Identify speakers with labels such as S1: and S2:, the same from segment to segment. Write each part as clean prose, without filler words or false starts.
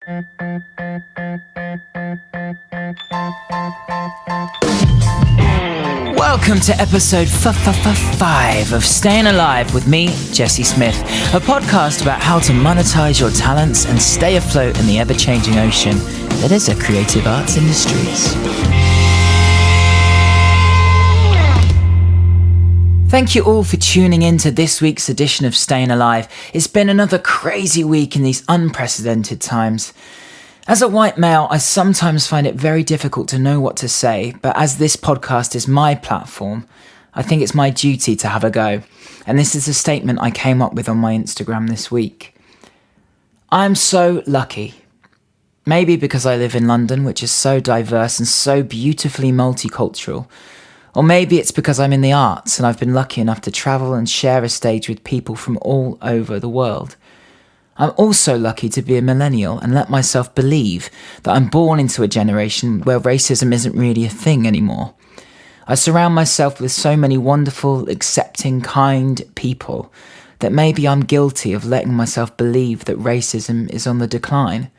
S1: Welcome to episode 5 of Stayin Alive with me, Jesse Smith, a podcast about how to monetize your talents and stay afloat in the ever-changing ocean that is the creative arts industries. Thank you all for tuning in to this week's edition of Stayin Alive. It's been another crazy week in these unprecedented times. As a white male, I sometimes find it very difficult to know what to say, but as this podcast is my platform, I think it's my duty to have a go. And this is a statement I came up with on my Instagram this week. I'm so lucky. Maybe because I live in London, which is so diverse and so beautifully multicultural. Or maybe it's because I'm in the arts and I've been lucky enough to travel and share a stage with people from all over the world. I'm also lucky to be a millennial and let myself believe that I'm born into a generation where racism isn't really a thing anymore. I surround myself with so many wonderful, accepting, kind people that maybe I'm guilty of letting myself believe that racism is on the decline.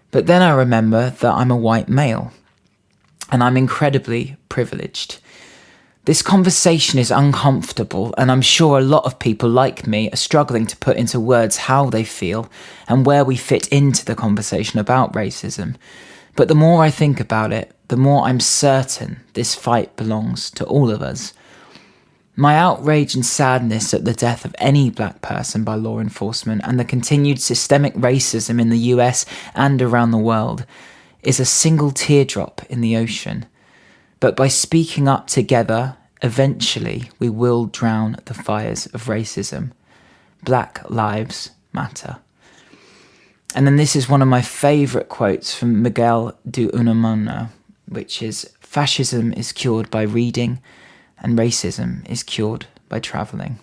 S1: But then I remember that I'm a white male and I'm incredibly privileged. This conversation is uncomfortable, and I'm sure a lot of people like me are struggling to put into words how they feel and where we fit into the conversation about racism. But the more I think about it, the more I'm certain this fight belongs to all of us. My outrage and sadness at the death of any black person by law enforcement and the continued systemic racism in the US and around the world is a single teardrop in the ocean. But by speaking up together, eventually we will drown the fires of racism. Black lives matter. And then this is one of my favourite quotes from Miguel de Unamuno, which is, "Fascism is cured by reading, and racism is cured by travelling."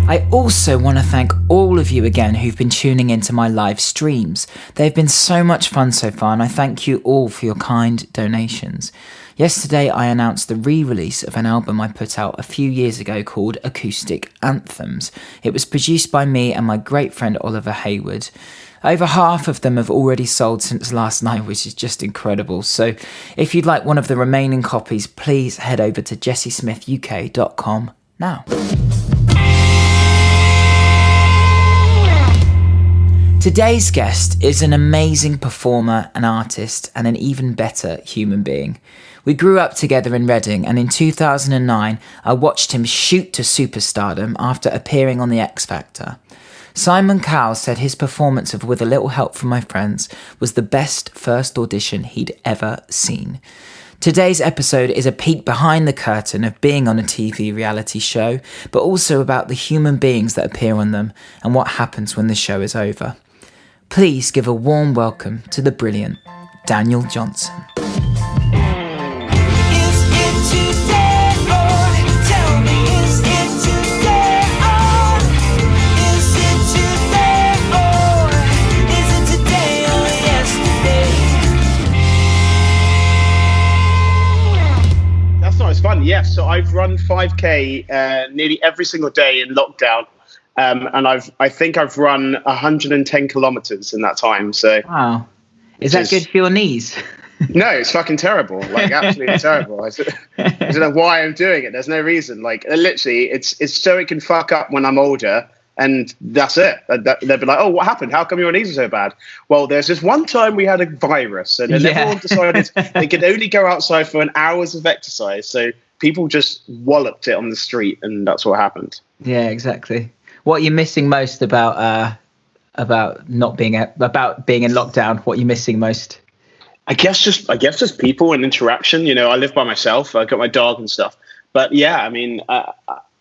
S1: I also want to thank all of you again who've been tuning into my live streams. They've been so much fun so far, and I thank you all for your kind donations. Yesterday I announced the re-release of an album I put out a few years ago called Acoustic Anthems. It was produced by me and my great friend Oliver Hayward. Over half of them have already sold since last night, which is just incredible. So if you'd like one of the remaining copies, please head over to jessesmithuk.com now. Today's guest is an amazing performer, an artist, and an even better human being. We grew up together in Reading, and in 2009, I watched him shoot to superstardom after appearing on The X Factor. Simon Cowell said his performance of With a Little Help from My Friends was the best first audition he'd ever seen. Today's episode is a peek behind the curtain of being on a TV reality show, but also about the human beings that appear on them and what happens when the show is over. Please give a warm welcome to the brilliant Danyl Johnson.
S2: It's fun, yes. So I've run 5K nearly every single day in lockdown, and I think I've run 110 kilometers in that time. So
S1: wow, is that good for your knees?
S2: No, it's fucking terrible. Like absolutely terrible. I don't know why I'm doing it. There's no reason. Like literally, it's so it can fuck up when I'm older. And that's it. They'll be like, "Oh, what happened? How come your knees are so bad?" Well, there's this one time we had a virus, and then everyone decided they could only go outside for an hour's of exercise. So people just walloped it on the street, and that's what happened.
S1: Yeah, exactly. What are you missing most about being in lockdown? What are you missing most?
S2: I guess just people and interaction. You know, I live by myself. I got my dog and stuff. But yeah, I mean.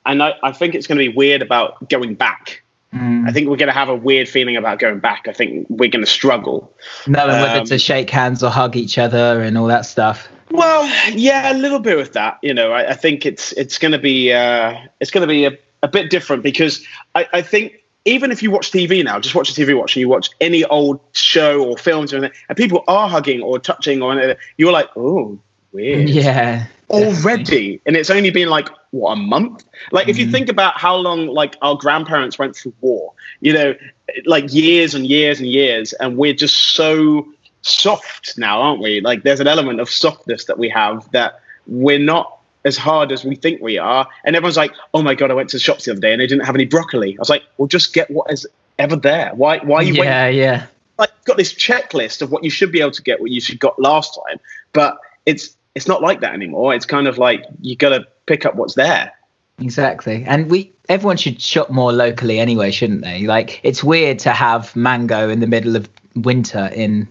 S2: And I think it's going to be weird about going back. I think we're going to have a weird feeling about going back. I think we're going to struggle.
S1: Knowing whether to shake hands or hug each other and all that stuff.
S2: Well, yeah, a little bit with that. You know, I think it's going to be a bit different because I think even if you watch TV now, just watch a TV watch and you watch any old show or films or anything, and people are hugging or touching or anything, you're like, oh, weird.
S1: Yeah.
S2: already, and it's only been like what, a month? Like if you think about how long like our grandparents went through war, you know, like years and years and years, and we're just so soft now, aren't we? Like there's an element of softness that we have, that we're not as hard as we think we are. And everyone's like, oh my God, I went to the shops the other day and they didn't have any broccoli. I was like, well, just get what is ever there. Why are you waiting?
S1: Yeah.
S2: Like got this checklist of what you should be able to get, what you should got last time, but it's not like that anymore. It's kind of like you got to pick up what's there.
S1: Exactly. And everyone should shop more locally anyway, shouldn't they? Like it's weird to have mango in the middle of winter in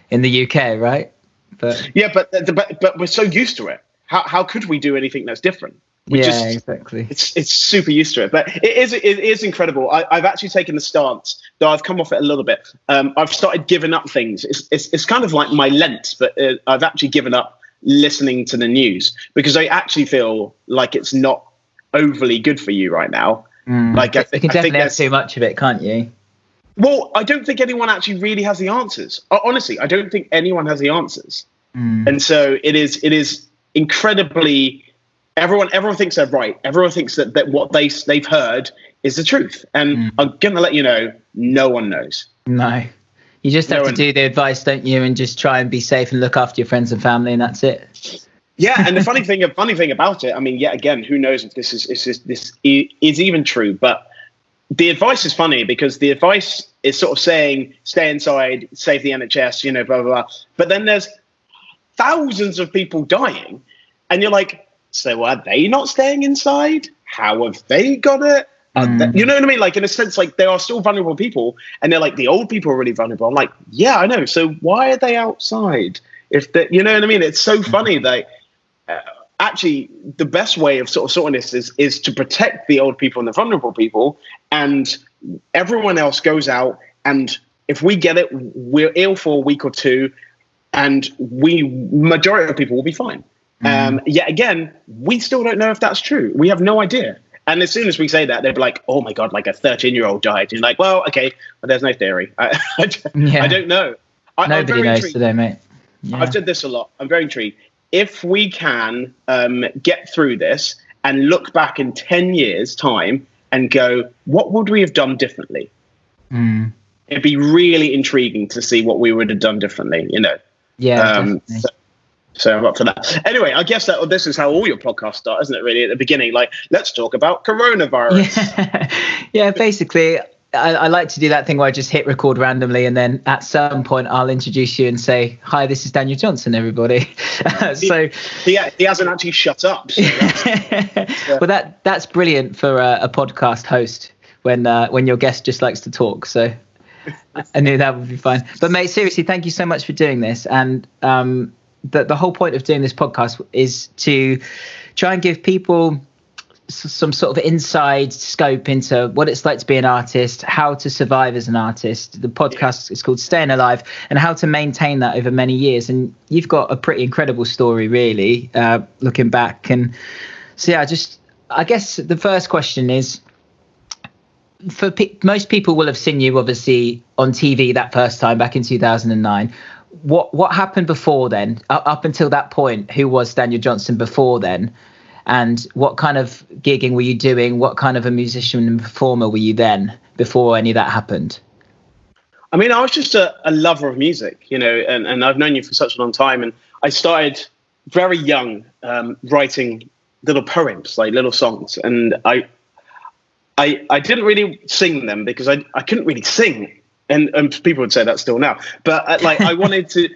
S1: the UK, right? But yeah, but we're so used to it. How could we do anything that's different? Exactly. It's super used to it, but it is incredible. I've actually taken the stance, though I've come off it a little bit. I've started giving up things. It's kind of like my Lent, but I've actually given up listening to the news because I actually feel like it's not overly good for you right now. Like you can definitely have too much of it, can't you?
S2: Well, I don't think anyone actually really has the answers. Honestly, I don't think anyone has the answers, and so it is incredibly. Everyone thinks they're right. Everyone thinks that what they've heard is the truth, and I'm gonna let you know, no one knows. No. You just have to do the advice, don't you, and just try and be safe and look after your friends and family, and that's it. Yeah, and the funny thing about it, I mean, yet again, who knows if this is even true? But the advice is funny because the advice is sort of saying, stay inside, save the NHS, you know, blah blah blah. But then there's thousands of people dying, and you're like, so are they not staying inside? How have they got it? You know what I mean? Like in a sense, like there are still vulnerable people, and they're like the old people are really vulnerable. I'm like, yeah, I know. So why are they outside? You know what I mean? It's so funny that actually the best way of sort of sorting this is to protect the old people and the vulnerable people, and everyone else goes out. And if we get it, we're ill for a week or two, and majority of people will be fine. Yet again, we still don't know if that's true. We have no idea. And as soon as we say that, they'll be like, oh my God, like a 13-year-old died. And you're like, well, okay, but there's no theory. I don't know.
S1: Nobody knows today, mate. Yeah.
S2: I've said this a lot. I'm very intrigued. If we can get through this and look back in 10 years' time and go, what would we have done differently? It'd be really intriguing to see what we would have done differently, you know? Yeah, So I'm up for that. Anyway, I guess this is how all your podcasts start, isn't it, really? At the beginning, like, let's talk about coronavirus. Yeah, basically, I like to do that thing where I just hit record randomly, and then at some point I'll introduce you and say, hi, this is Danyl Johnson, everybody. He hasn't actually shut up. So well, that's brilliant for a podcast host when your guest just likes to talk. So I knew that would be fine. But, mate, seriously, thank you so much for doing this. And the whole point of doing this podcast is to try and give people some sort of inside scope into what it's like to be an artist, how to survive as an artist. The podcast is called Stayin Alive, and how to maintain that over many years. And you've got a pretty incredible story, really, looking back. And so, yeah, I guess the first question is, most people will have seen you, obviously, on TV that first time back in 2009. What happened before then? Up until that point, who was Danyl Johnson before then? And what kind of gigging were you doing? What kind of a musician and performer were you then, before any of that happened? I mean, I was just a lover of music, you know, and I've known you for such a long time. And I started very young writing little poems, like little songs. And I didn't really sing them because I couldn't really sing. And people would say that still now, but like I wanted to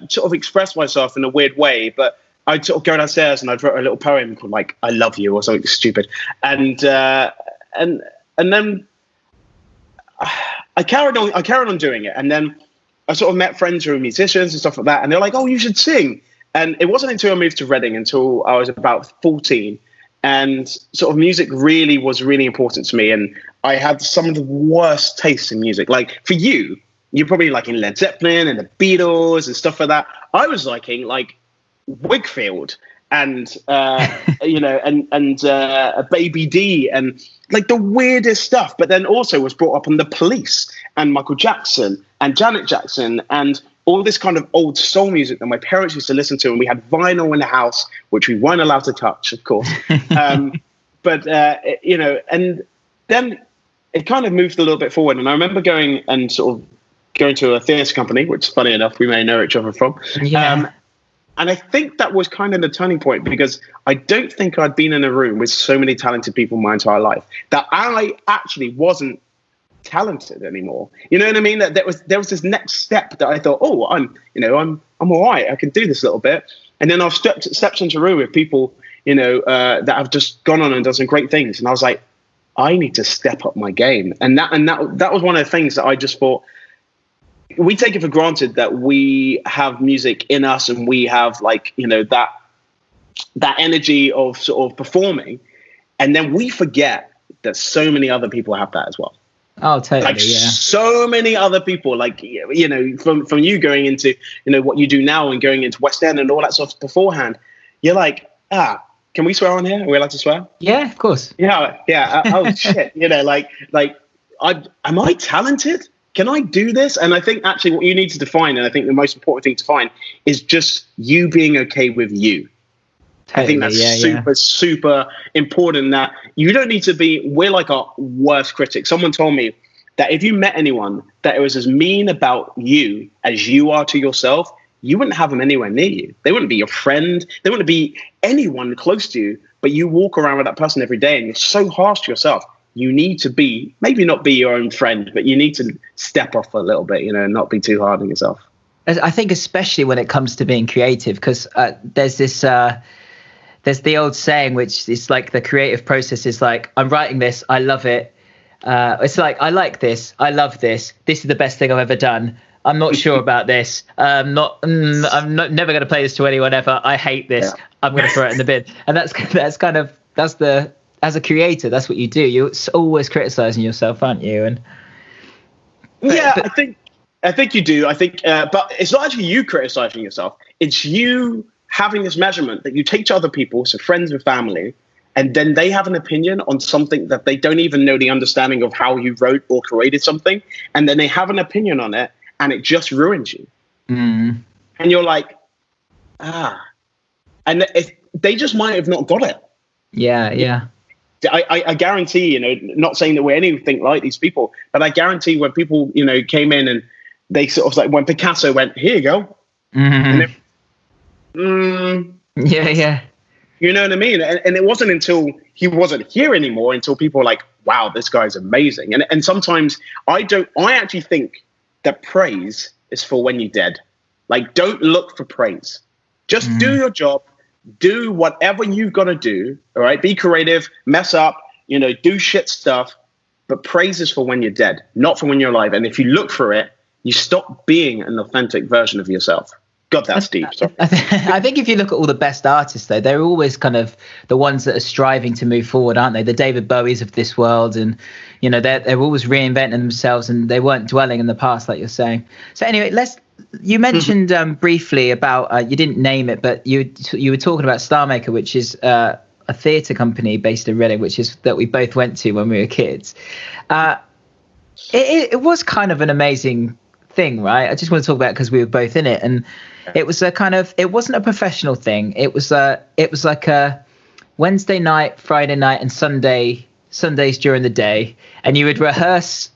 S2: sort of express myself in a weird way. But I'd sort of go downstairs and I'd write a little poem called like "I love you" or something stupid, and then I carried on doing it. And then I sort of met friends who were musicians and stuff like that, and they're like, "Oh, you should sing." And it wasn't until I moved to Reading until I was about 14. And sort of music was really important to me. And I had some of the worst tastes in music. Like for you're probably liking Led Zeppelin and the Beatles and stuff like that. I was liking like Wigfield and, you know, and Baby D and like the weirdest stuff. But then also was brought up on The Police and Michael Jackson and Janet Jackson and all this kind of old soul music that my parents used to listen to, and we had vinyl in the house, which we weren't allowed to touch, of course. But and then it kind of moved a little bit forward. And I remember going to a theatre company, which, funny enough, we may know each other from.
S1: Yeah.
S2: And I think that was kind of the turning point, because I don't think I'd been in a room with so many talented people my entire life that I actually wasn't talented anymore. You know what I mean? That there was this next step that I thought, oh, I'm all right. I can do this a little bit. And then I've stepped into a room with people, that have just gone on and done some great things. And I was like, I need to step up my game. And that was one of the things that I just thought, we take it for granted that we have music in us and we have that energy of sort of performing. And then we forget that so many other people have that as well.
S1: Oh, totally. Yeah.
S2: So many other people, from you going into, what you do now and going into West End and all that stuff beforehand, you're like, can we swear on here? Are we allowed to swear?
S1: Yeah, of course.
S2: Yeah. Oh shit. Am I talented? Can I do this? And I think actually what you need to define, and I think the most important thing to find, is just you being okay with you. Totally, I think that's super important, that you don't need to be, we're like our worst critic. Someone told me that if you met anyone that it was as mean about you as you are to yourself, you wouldn't have them anywhere near you. They wouldn't be your friend. They wouldn't be anyone close to you, but you walk around with that person every day and you're so harsh to yourself. You need to be, maybe not be your own friend, but you need to step off a little bit, and not be too hard on yourself.
S1: I think especially when it comes to being creative, because there's the old saying, which is like the creative process is like, I'm writing this, I love it. It's like, I like this, I love this. This is the best thing I've ever done. I'm not sure about this. I'm never going to play this to anyone ever. I hate this. Yeah. I'm going to throw it in the bin. And that's as a creator, that's what you do. You're always criticizing yourself, aren't you?
S2: I think you do. I think, but it's not actually you criticizing yourself. It's you having this measurement that you take to other people, so friends and family, and then they have an opinion on something that they don't even know the understanding of how you wrote or created something, and then they have an opinion on it, and it just ruins you. And you're like, and they just might have not got it.
S1: Yeah.
S2: I guarantee, not saying that we're anything like these people, but I guarantee when people, came in and they sort of like, when Picasso went, here you go.
S1: Yeah.
S2: You know what I mean? And it wasn't until he wasn't here anymore, until people were like, wow, this guy's amazing. And sometimes I actually think that praise is for when you're dead. Like, don't look for praise. Just do your job. Do whatever you've got to do, all right? Be creative, mess up, do shit stuff. But praise is for when you're dead, not for when you're alive. And if you look for it, you stop being an authentic version of yourself. God, that's deep. Sorry.
S1: I think if you look at all the best artists, though, they're always kind of the ones that are striving to move forward, aren't they? The David Bowies of this world. And, they're always reinventing themselves, and they weren't dwelling in the past, like you're saying. So anyway, you mentioned briefly about, you didn't name it, but you were talking about Star Maker, which is a theatre company based in Reading, that we both went to when we were kids. It was kind of an amazing thing, right? I just want to talk about it because we were both in it, and it was it wasn't a professional thing. It was like a Wednesday night, Friday night, and Sundays during the day, and you would rehearse.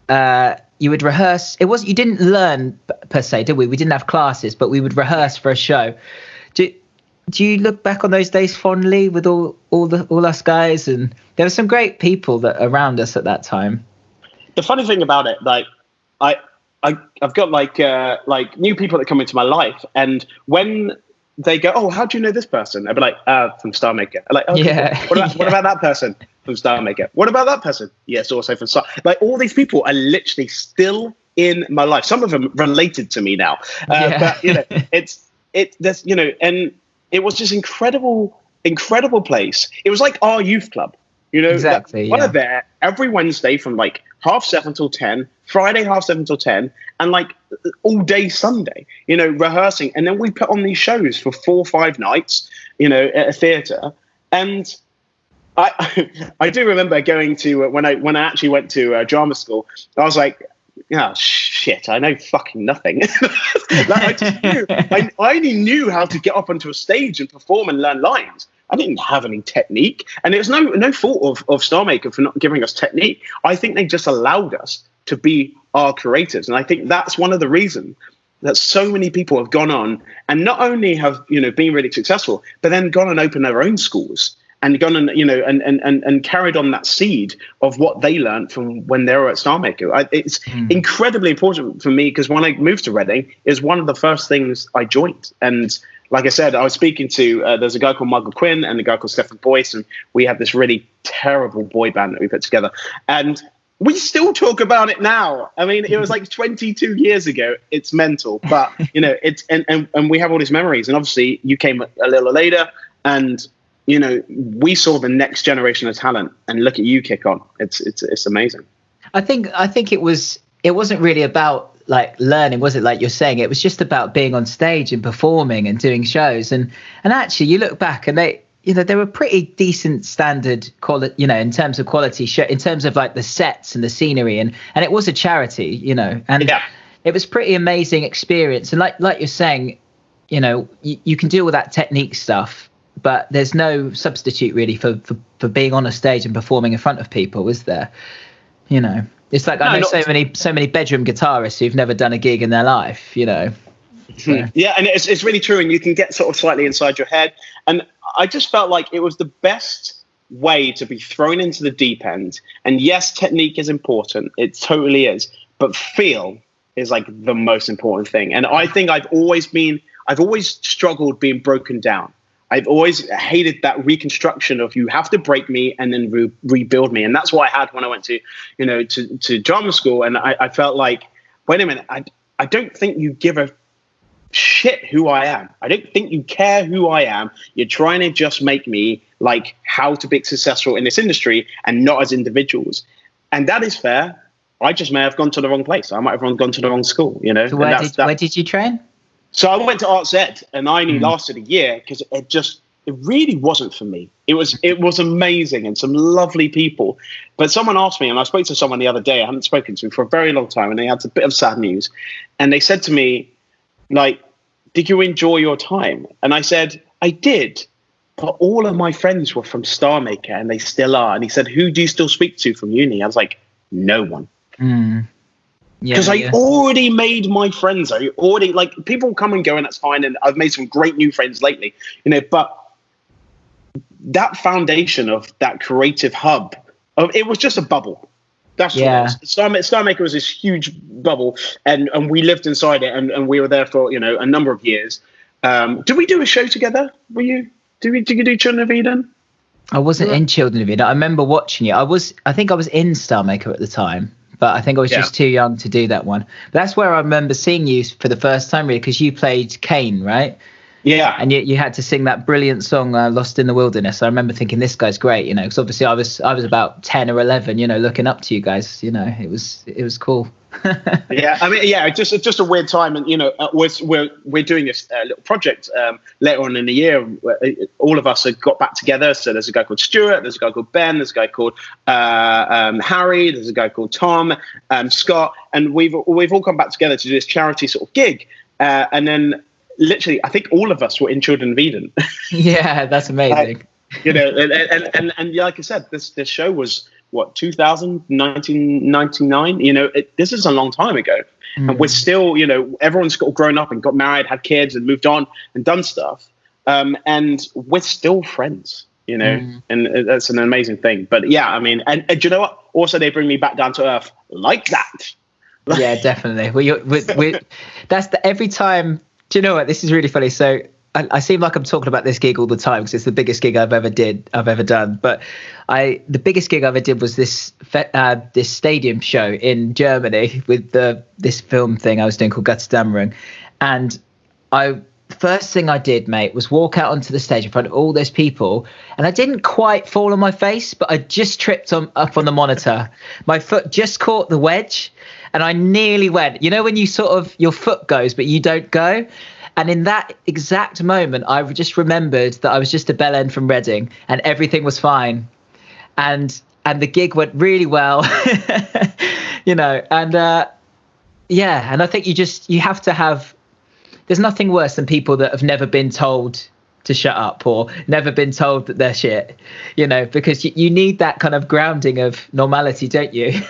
S1: You didn't learn per se, did we? We didn't have classes, but we would rehearse for a show. Do you look back on those days fondly with all us guys? And there were some great people that around us at that time.
S2: The funny thing about it, like I've got like new people that come into my life, and when they go, oh, how do you know this person? I'd be like, from Star Maker. I'm like, okay,
S1: yeah.
S2: What about that person? From Star Maker. What about that person? Yes, also from Star. Like, all these people are literally still in my life. Some of them related to me now, but there's and it was just incredible place. It was like our youth club,
S1: exactly.
S2: We're there every Wednesday from like 7:30 till 10, Friday 7:30 till 10, and like all day Sunday, rehearsing, and then we put on these shows for 4 or 5 nights, at a theatre. And I do remember going to when I actually went to drama school. I was like, yeah, shit, I know fucking nothing. Like, I just knew, I only knew how to get up onto a stage and perform and learn lines. I didn't have any technique, and it was no fault of Star Maker for not giving us technique. I think they just allowed us to be our creators, and I think that's one of the reasons that so many people have gone on and not only have, you know, been really successful, but then gone and opened their own schools and gone and, you know, and carried on that seed of what they learned from when they were at Star Maker. It's incredibly important for me, because when I moved to Reading, is one of the first things I joined. And like I said, I was speaking to, there's a guy called Michael Quinn and a guy called Stephen Boyce, and we had this really terrible boy band that we put together. And we still talk about it now. I mean, it was like 22 years ago. It's mental, but you know, it's and we have all these memories. And obviously, you came a little later, and you know, we saw the next generation of talent. And look at you kick on. It's amazing.
S1: I think it wasn't really about like learning, was it? Like you're saying, it was just about being on stage and performing and doing shows. And actually, you look back and they were pretty decent standard quality, you know, in terms of quality show, in terms of like the sets and the scenery, and it was a charity, you know, and it was pretty amazing experience. And like you're saying, you know, you can do all that technique stuff, but there's no substitute really for being on a stage and performing in front of people, is there? You know, it's like I know so many bedroom guitarists who've never done a gig in their life, you know. So.
S2: Yeah, and it's really true, and you can get sort of slightly inside your head. And I just felt like it was the best way to be thrown into the deep end. And yes, technique is important. It totally is. But feel is like the most important thing. And I think I've always struggled being broken down. I've always hated that reconstruction of you have to break me and then rebuild me. And that's what I had when I went to, you know, to drama school. And I felt like, wait a minute, I don't think you give a shit who I am. I don't think you care who I am. You're trying to just make me like how to be successful in this industry and not as individuals. And that is fair. I just may have gone to the wrong place. I might have gone to the wrong school, you know.
S1: So where did you train?
S2: So I went to Arts Ed, and I only lasted a year because it really wasn't for me. It was amazing and some lovely people. But someone asked me, and I spoke to someone the other day I hadn't spoken to for a very long time, and they had a bit of sad news. And they said to me, like, did you enjoy your time? And I said, I did. But all of my friends were from Star Maker, and they still are. And he said, who do you still speak to from uni? I was like, no one. Because I already made my friends. I already, like, people come and go, and that's fine. And I've made some great new friends lately, you know, but that foundation of that creative hub, it was just a bubble. That's what it was. Star Maker was this huge bubble, and we lived inside it, and we were there for, you know, a number of years. Did we do a show together? Did you do Children of Eden?
S1: I wasn't in Children of Eden. I remember watching it. I think I was in Star Maker at the time, but I think I was just too young to do that one. But that's where I remember seeing you for the first time, really, because you played Kane, right? Yeah. And you had to sing that brilliant song, Lost in the Wilderness. I remember thinking, this guy's great, you know, because obviously I was about 10 or 11, you know, looking up to you guys, you know, it was cool.
S2: Yeah, I mean, yeah, just a weird time. And, you know, we're doing this little project later on in the year. All of us have got back together. So there's a guy called Stuart, there's a guy called Ben, there's a guy called Harry, there's a guy called Tom, Scott, and we've all come back together to do this charity sort of gig. And then literally, I think all of us were in Children of Eden.
S1: Yeah, that's amazing.
S2: You know, and like I said, this show was what, 2000, 1999. You know, this is a long time ago, and we're still, you know, everyone's got grown up and got married, had kids, and moved on and done stuff, and we're still friends. You know, and that's an amazing thing. But yeah, I mean, and do you know what? Also, they bring me back down to earth like that.
S1: Yeah, definitely. That's every time. Do you know what? This is really funny. So I seem like I'm talking about this gig all the time because it's the biggest gig I've ever done. But the biggest gig I ever did was this stadium show in Germany with this film thing I was doing called Götterdämmerung. And first thing I did, mate, was walk out onto the stage in front of all those people. And I didn't quite fall on my face, but I just tripped up on the monitor. My foot just caught the wedge. And I nearly went, you know, when you sort of, your foot goes, but you don't go. And in that exact moment, I just remembered that I was just a bell end from Reading and everything was fine. And the gig went really well, you know, and Yeah, and I think you have to have. There's nothing worse than people that have never been told to shut up or never been told that they're shit, because you need that kind of grounding of normality, don't you?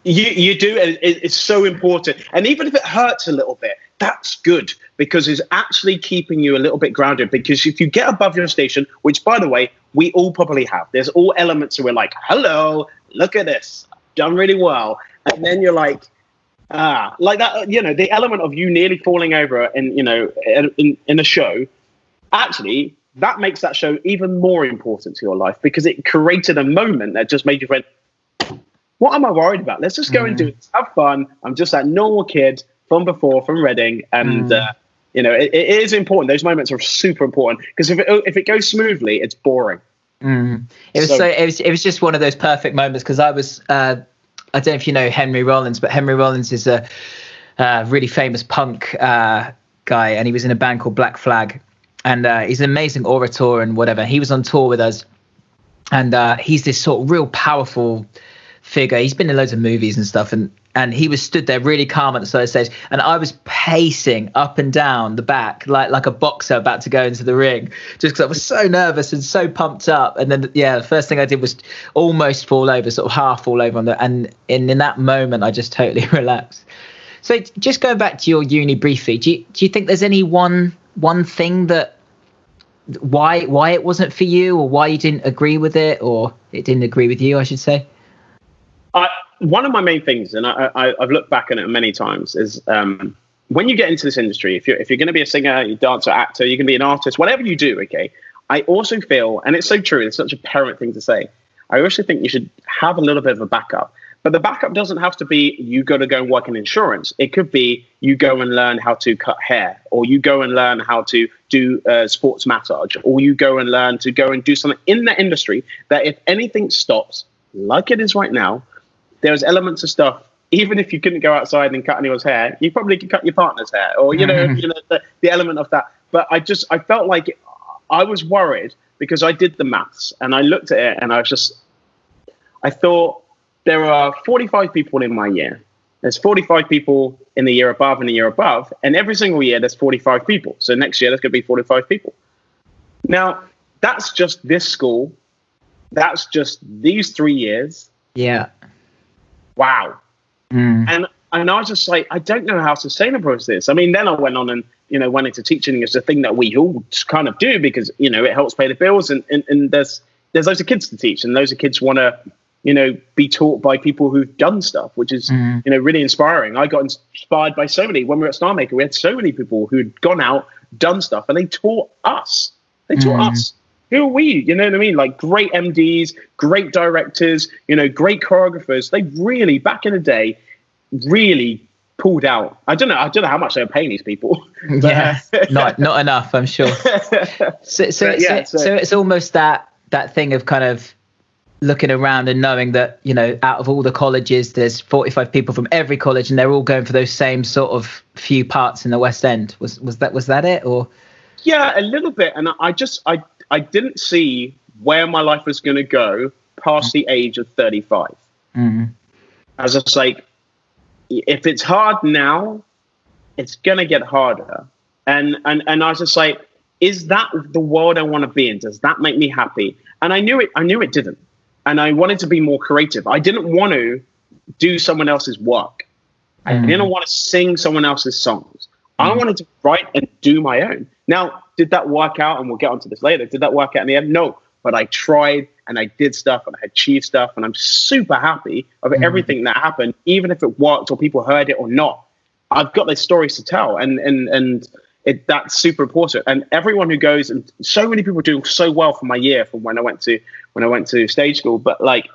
S2: You do. It's so important. And even if it hurts a little bit, that's good, because it's actually keeping you a little bit grounded. Because if you get above your station, which, by the way, we all probably have, there's all elements where we're like, hello, look at this, done really well. And then you're like that, the element of you nearly falling over in a show, actually, that makes that show even more important to your life, because it created a moment that just made you think, what am I worried about? Let's just go and do it. Have fun. I'm just that normal kid from Reading. And, it is important. Those moments are super important, because if it goes smoothly, it's boring.
S1: It was just one of those perfect moments, because I was, I don't know if you know Henry Rollins, but Henry Rollins is a really famous punk guy, and he was in a band called Black Flag. And he's an amazing orator and whatever. He was on tour with us, and he's this sort of real powerful figure. He's been in loads of movies and stuff, and he was stood there really calm at the side of the stage, and I was pacing up and down the back like a boxer about to go into the ring, just because I was so nervous and so pumped up. And then the first thing I did was almost fall over, sort of half fall over and in that moment I just totally relaxed. So just going back to your uni briefly, do you think there's any one thing that why it wasn't for you, or why you didn't agree with it, or it didn't agree with you, I should say?
S2: One of my main things, and I've looked back on it many times, is when you get into this industry, if you're going to be a singer, you dancer, actor, you can be an artist, whatever you do, okay, I also feel, and it's so true, it's such a parent thing to say, I also think you should have a little bit of a backup. But the backup doesn't have to be you got to go and work in insurance. It could be you go and learn how to cut hair, or you go and learn how to do sports massage, or you go and learn to go and do something in that industry that if anything stops, like it is right now, there's elements of stuff. Even if you couldn't go outside and cut anyone's hair, you probably could cut your partner's hair, or the element of that. But I felt like I was worried, because I did the maths and I looked at it, and I thought, there are 45 people in my year. There's 45 people in the year above and the year above. And every single year, there's 45 people. So next year, there's going to be 45 people. Now, that's just this school. That's just these 3 years.
S1: Yeah.
S2: Wow. And I was just like, I don't know how sustainable is this. I mean, then I went on and, went into teaching as a thing that we all kind of do, because, it helps pay the bills. And there's loads of kids to teach, and loads of kids want to, be taught by people who've done stuff, which is, really inspiring. I got inspired by so many. When we were at Star Maker, we had so many people who'd gone out, done stuff, and they taught us. Us. Who are we? You know what I mean? Like great MDs, great directors, great choreographers. They really, back in the day, really pulled out. I don't know how much they were paying these people.
S1: Yeah, not enough, I'm sure. So it's almost that thing of kind of looking around and knowing that, out of all the colleges, there's 45 people from every college, and they're all going for those same sort of few parts in the West End. Was that it, or? Yeah,
S2: a little bit. And I didn't see where my life was going to go past the age of 35. I was just like, if it's hard now, it's going to get harder. And I was just like, is that the world I want to be in? Does that make me happy? And I knew it didn't. And I wanted to be more creative. I didn't want to do someone else's work. I didn't want to sing someone else's songs. I wanted to write and do my own. Now, did that work out? And we'll get onto this later. Did that work out in the end? No. But I tried, and I did stuff, and I achieved stuff, and I'm super happy of everything that happened, even if it worked or people heard it or not. I've got these stories to tell, and that's super important. And everyone who goes, and so many people do so well from my year, from when I went to stage school, but like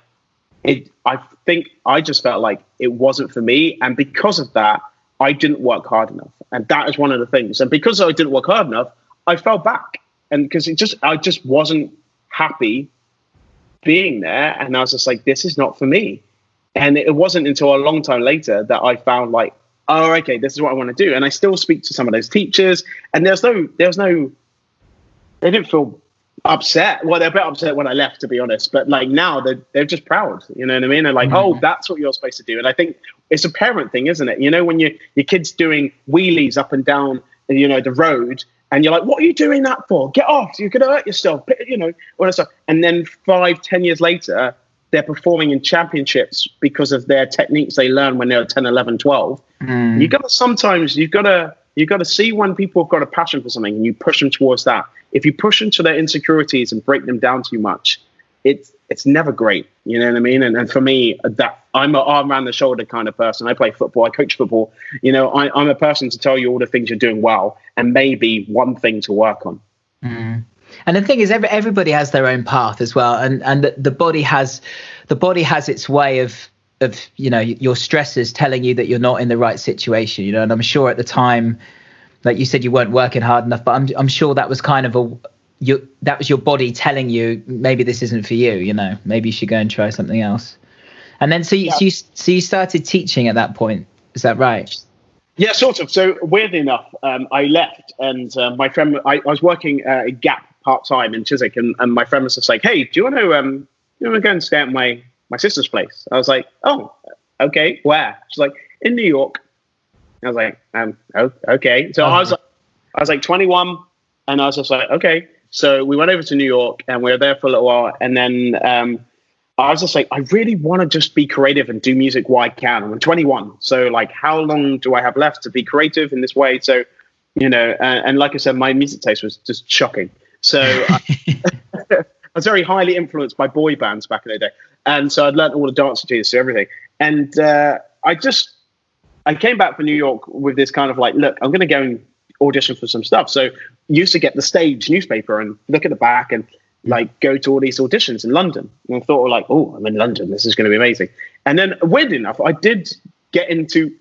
S2: I think I just felt like it wasn't for me, and because of that, I didn't work hard enough, and that is one of the things. And because I didn't work hard enough, I fell back, and because I just wasn't happy being there, and I was just like, this is not for me. And it wasn't until a long time later that I found like, oh, okay, this is what I want to do. And I still speak to some of those teachers, and they didn't feel upset. Well, they're a bit upset when I left, to be honest. But like now, they're just proud. You know what I mean? They're like, oh, that's what you're supposed to do. And I think it's a parent thing, isn't it? You know, when your kid's doing wheelies up and down, you know, the road, and you're like, what are you doing that for? Get off! You're gonna hurt yourself. You know, all that stuff. And then 5-10 years later, they're performing in championships because of their techniques they learned when they were 10, 11, 12. You got to sometimes you've got to see when people have got a passion for something and you push them towards that. If you push them to their insecurities and break them down too much, it's never great. You know what I mean? And for me, that I'm an arm around the shoulder kind of person. I play football. I coach football. You know, I'm a person to tell you all the things you're doing well and maybe one thing to work on.
S1: And the thing is, everybody has their own path as well, and the body has its way of you know, your stressors telling you that you're not in the right situation. You know, and I'm sure at the time, like you said, you weren't working hard enough, but I'm sure that was kind of that was your body telling you maybe this isn't for you. You know, maybe you should go and try something else. And then so you started teaching at that point. Is that right?
S2: Yeah, sort of. So weirdly enough, I left, and my friend, I was working at Gap part-time in Chiswick, and my friend was just like, hey, do you want to go and stay at my sister's place? I was like, oh, okay, where? She's like, in New York. I was like, oh, okay. So I was like 21, and I was just like, okay. So we went over to New York, and we were there for a little while, and then I was just like, I really want to just be creative and do music while I can. I'm 21, so like, how long do I have left to be creative in this way? So, you know, and like I said, my music taste was just shocking. So I was very highly influenced by boy bands back in the day. And so I'd learned all the dance routines to everything. And I came back from New York with this kind of like, look, I'm going to go and audition for some stuff. So used to get the Stage newspaper and look at the back and like go to all these auditions in London. And I thought like, oh, I'm in London. This is going to be amazing. And then weirdly enough, I did get into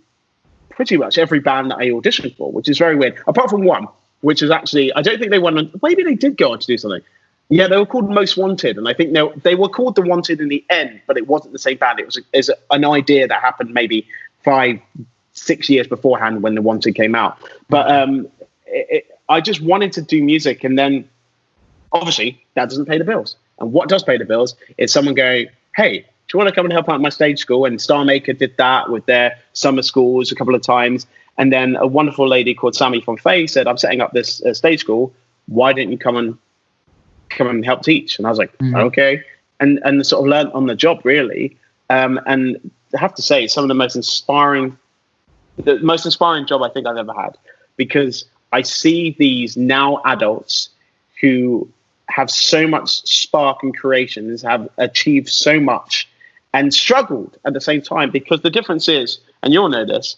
S2: pretty much every band that I auditioned for, which is very weird. Apart from one, which is actually, I don't think they won. Maybe they did go on to do something. Yeah, they were called Most Wanted, and I think they were called The Wanted in the end, but it wasn't the same band. It was an idea that happened maybe 5-6 years beforehand when The Wanted came out. But I just wanted to do music, and then obviously that doesn't pay the bills. And what does pay the bills is someone going, hey, do you want to come and help out my stage school? And Star Maker did that with their summer schools a couple of times. And then a wonderful lady called Sammy from Faye said, I'm setting up this stage school. Why don't you come and help teach? And I was like, okay. And sort of learned on the job, really. And I have to say, some of the most inspiring job I think I've ever had, because I see these now adults who have so much spark and creation, and have achieved so much and struggled at the same time. Because the difference is, and you'll know this,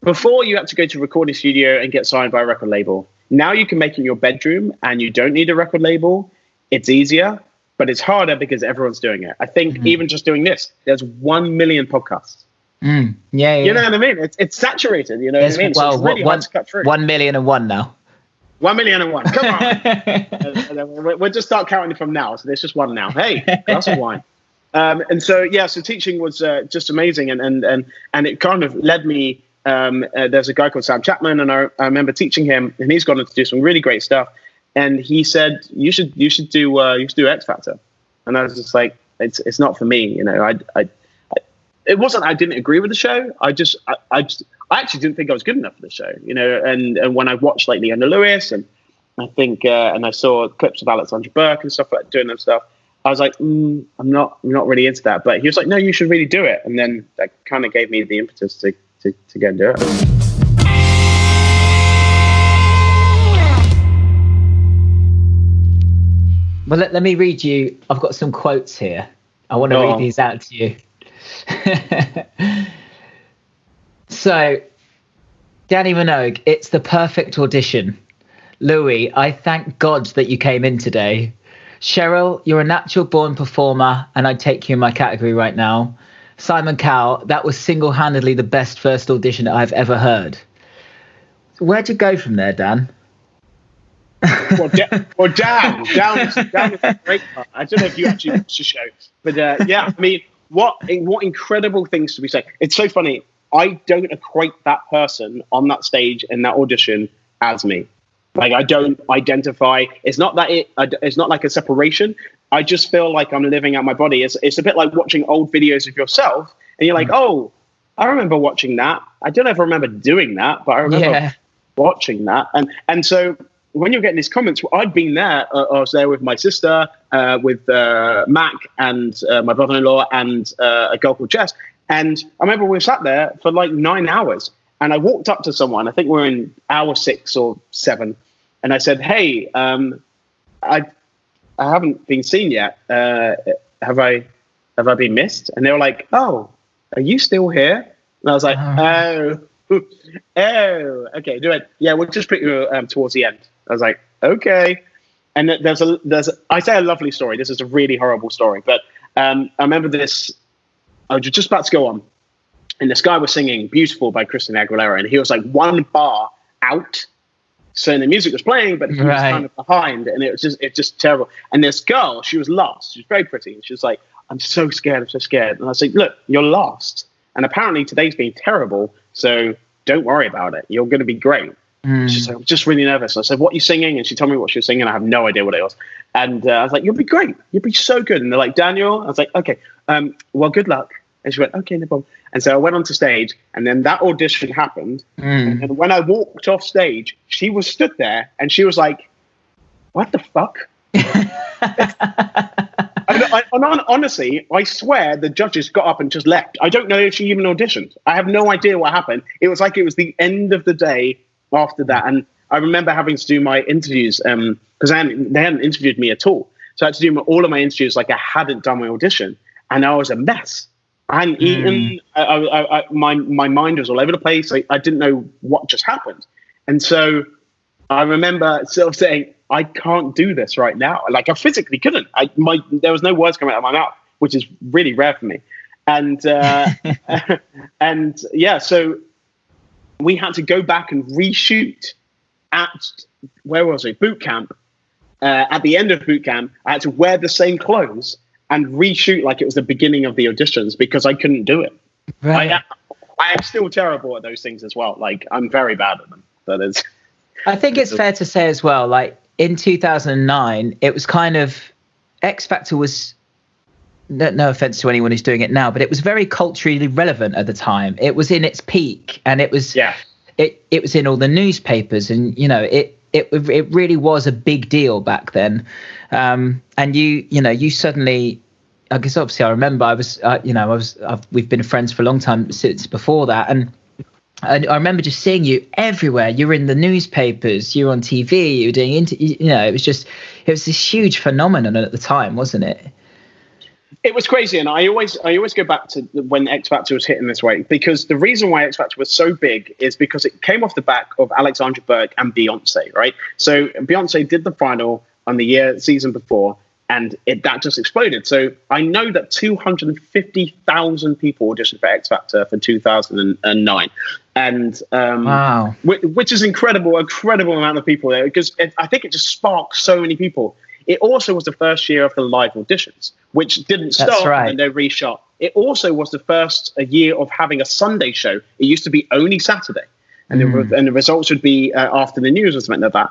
S2: before you had to go to a recording studio and get signed by a record label. Now you can make it in your bedroom and you don't need a record label. It's easier, but it's harder because everyone's doing it. I think even just doing this, there's 1 million podcasts.
S1: Yeah.
S2: You know what I mean? It's saturated, you know what I mean?
S1: Well,
S2: so it's really hard to cut through.
S1: 1,000,001 now.
S2: 1,000,001. Come on. We'll just start counting from now. So there's just one now. Hey, glass of wine. And so, yeah, so teaching was just amazing. And it kind of led me. There's a guy called Sam Chapman, and I remember teaching him, and he's gone on to do some really great stuff. And he said, "You should do X Factor." And I was just like, "It's not for me." You know, it wasn't. I didn't agree with the show. I actually didn't think I was good enough for the show. You know, and when I watched like Leona Lewis, and I think, and I saw clips of Alexandra Burke and stuff like doing that stuff, I was like, I'm not really into that. But he was like, "No, you should really do it." And then that kind of gave me the impetus to go and do it.
S1: Well, let me read you. I've got some quotes here. I want to read these out to you. So, Danny Minogue, it's the perfect audition. Louis, I thank God that you came in today. Cheryl, you're a natural born performer, and I'd take you in my category right now. Simon Cowell, that was single-handedly the best first audition that I've ever heard. Where'd you go from there, Dan?
S2: Well, down is a great part. I don't know if you actually watched the show, but yeah, I mean, what incredible things to be said. It's so funny. I don't equate that person on that stage in that audition as me. Like, I don't identify. It's not that it's not like a separation. I just feel like I'm living out my body. It's a bit like watching old videos of yourself, and you're like, oh, I remember watching that. I don't know if I remember doing that, but I remember watching that. And so when you're getting these comments, I'd been there. I was there with my sister, with Mac, and my brother-in-law, and a girl called Jess. And I remember we sat there for like 9 hours. And I walked up to someone, I think we're in hour 6 or 7. And I said, hey, I haven't been seen yet. Have I been missed? And they were like, oh, are you still here? And I was like, oh, okay, do it. Yeah, we'll just put you towards the end. I was like, okay. And I say a lovely story. This is a really horrible story, but I remember this. I was just about to go on, and this guy was singing "Beautiful" by Christina Aguilera, and he was like one bar out. So the music was playing, but he was kind of behind, and it's just terrible. And this girl, she was lost. She was very pretty, and she was like, I'm so scared. And I was like, look, you're lost. And apparently today's been terrible, so don't worry about it. You're going to be great. She's like, I'm just really nervous. I said, what are you singing? And she told me what she was singing. I have no idea what it was. And I was like, you'll be great. You'll be so good. And they're like, Danyl? I was like, okay, well, good luck. And she went, okay, no problem. And so I went onto stage, and then that audition happened. And when I walked off stage, she was stood there, and she was like, what the fuck? Honestly, I swear the judges got up and just left. I don't know if she even auditioned. I have no idea what happened. It was like it was the end of the day after that. And I remember having to do my interviews because they hadn't interviewed me at all. So I had to do all of my interviews like I hadn't done my audition. And I was a mess. I hadn't eaten. My mind was all over the place. I didn't know what just happened. And so I remember sort of saying, I can't do this right now. Like, I physically couldn't. There was no words coming out of my mouth, which is really rare for me. And and yeah, so we had to go back and reshoot at, where was it? Boot camp. At the end of boot camp, I had to wear the same clothes and reshoot like it was the beginning of the auditions because I couldn't do it. Right. I am still terrible at those things as well. Like, I'm very bad at them. But
S1: I think it's fair to say as well, like, in 2009, it was kind of, X Factor was, no offense to anyone who's doing it now, but it was very culturally relevant at the time. It was in its peak, and it was it was in all the newspapers, and you know it really was a big deal back then. And you suddenly, I guess obviously I remember we've been friends for a long time since before that, and I remember just seeing you everywhere. You were in the newspapers, you were on TV, you were doing it was this huge phenomenon at the time, wasn't it?
S2: It was crazy. And I always go back to when X Factor was hitting this way, because the reason why X Factor was so big is because it came off the back of Alexandra Burke and Beyonce, right? So Beyonce did the final on the season before, and that just exploded. So I know that 250,000 people auditioned for X Factor for 2009. And wow, which is incredible amount of people there, because I think it just sparked so many people. It also was the first year of the live auditions, which didn't start and they reshot. It also was the first year of having a Sunday show. It used to be only Saturday. And the results would be after the news or something like that,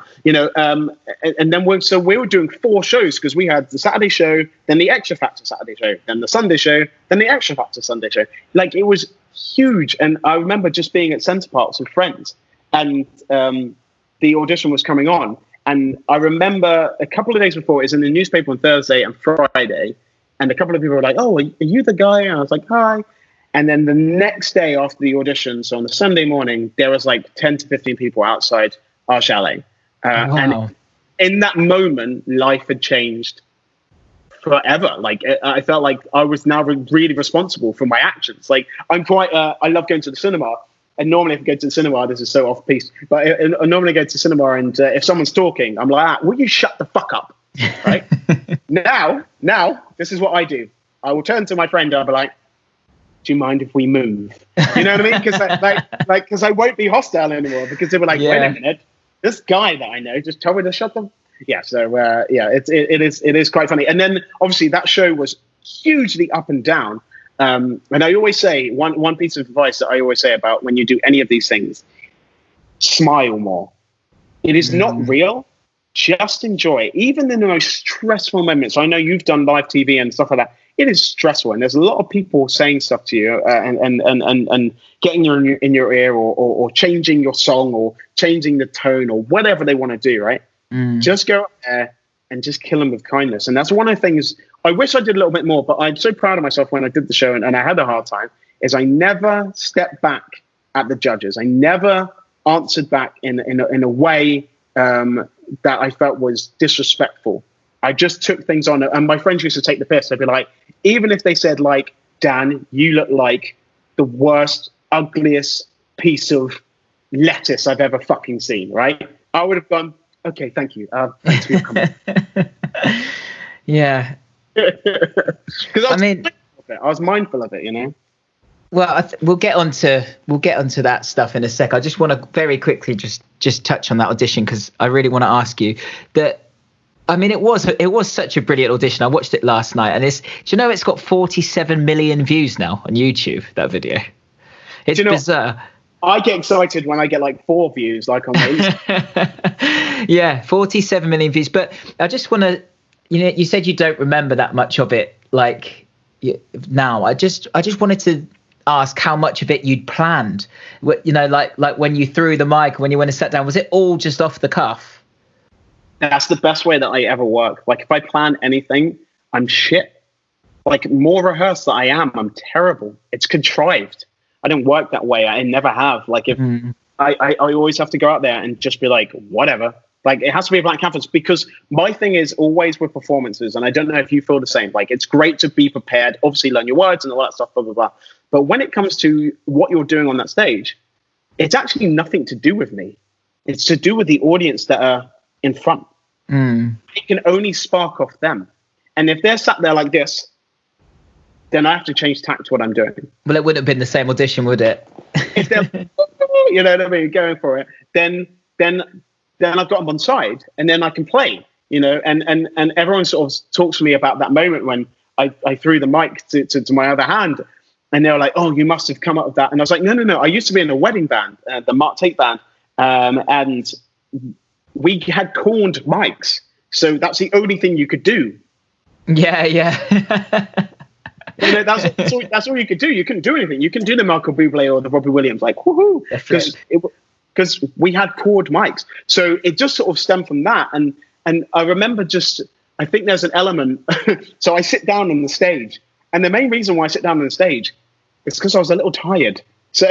S2: and then we were doing 4 shows, because we had the Saturday show, then the Extra Factor Saturday show, then the Sunday show, then the Extra Factor Sunday show. Like, it was huge. And I remember just being at Centre Parks with friends, and the audition was coming on. And I remember a couple of days before, it's in the newspaper on Thursday and Friday, and a couple of people were like, "Oh, are you the guy?" And I was like, "Hi." And then the next day after the audition, so on the Sunday morning, there was like 10 to 15 people outside our chalet. Wow. And in that moment, life had changed forever. Like, I felt like I was now really responsible for my actions. Like, I'm quite, I love going to the cinema. And normally if I go to the cinema, this is so off piece, but I normally go to the cinema, and if someone's talking, I'm like, will you shut the fuck up? Right? Now, this is what I do. I will turn to my friend and I'll be like, do you mind if we move? You know what I mean? Because I won't be hostile anymore, because they were like, wait a minute, this guy that I know just told me to shut them. Yeah. So it is quite funny. And then obviously that show was hugely up and down. And I always say one piece of advice that I always say about when you do any of these things: smile more. It is not real. Just enjoy it. Even in the most stressful moments. I know you've done live TV and stuff like that. It is stressful, and there's a lot of people saying stuff to you and getting in your ear or changing your song or changing the tone or whatever they want to do, right? Just go up there and just kill them with kindness. And that's one of the things I wish I did a little bit more, but I'm so proud of myself when I did the show and I had a hard time, is I never stepped back at the judges. I never answered back in a way that I felt was disrespectful. I just took things on, and my friends used to take the piss. They'd be like, even if they said like, Dan, you look like the worst, ugliest piece of lettuce I've ever fucking seen, right? I would have gone, okay, thank you. Thanks for your comment.
S1: Yeah.
S2: Because I was mindful of it, you know?
S1: Well, we'll get onto that stuff in a sec. I just want to very quickly just touch on that audition, because I really want to ask you that. I mean, it was such a brilliant audition. I watched it last night, and do you know it's got 47 million views now on YouTube, that video? It's bizarre.
S2: I get excited when I get like 4 views, like on my Instagram.
S1: Yeah, 47 million views. But I just want to, you said you don't remember that much of it, like now. I just wanted to ask how much of it you'd planned. Like when you threw the mic, when you went and sat down, was it all just off the cuff?
S2: That's the best way that I ever work. Like if I plan anything, I'm shit. Like more rehearsed than I am, I'm terrible. It's contrived. I don't work that way. I never have. Like if I always have to go out there and just be like, whatever. Like it has to be a blank canvas, because my thing is always with performances, and I don't know if you feel the same. Like it's great to be prepared, obviously learn your words and all that stuff, blah, blah, blah. But when it comes to what you're doing on that stage, it's actually nothing to do with me. It's to do with the audience that are in front. It can only spark off them. And if they're sat there like this, then I have to change tack to what I'm doing.
S1: Well, it wouldn't have been the same audition, would it?
S2: If they're, you know what I mean, going for it, then I've got them on side, and then I can play, and everyone sort of talks to me about that moment when I threw the mic to my other hand, and they were like, oh, you must have come up with that. And I was like, no. I used to be in a wedding band, the Mark Tate band, and we had corned mics. So that's the only thing you could do. Yeah. That's all you could do. You couldn't do anything. You couldn't do the Michael Bublé or the Robbie Williams, like, woohoo. Because we had cord mics. So it just sort of stemmed from that. And I remember I think there's an element. So I sit down on the stage. And the main reason why I sit down on the stage is because I was a little tired. So,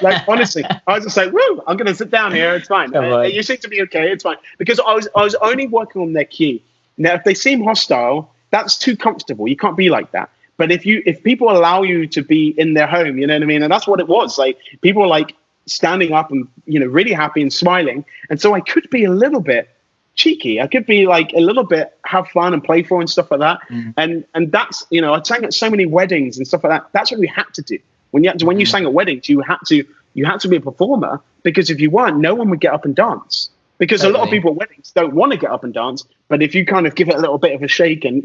S2: like, honestly, I was just like, woo, I'm going to sit down here. It's fine. You seem to be okay. It's fine. Because I was only working on their key. Now, if they seem hostile, that's too comfortable. You can't be like that. But if people allow you to be in their home, you know what I mean? And that's what it was. Like, people were like standing up and, really happy and smiling. And so I could be a little bit cheeky. I could be like a little bit have fun and playful and stuff like that. And that's, I sang at so many weddings and stuff like that. That's what we had to do. When you sang at weddings, you had to be a performer, because if you weren't, no one would get up and dance. Because a lot of people at weddings don't want to get up and dance, but if you kind of give it a little bit of a shake and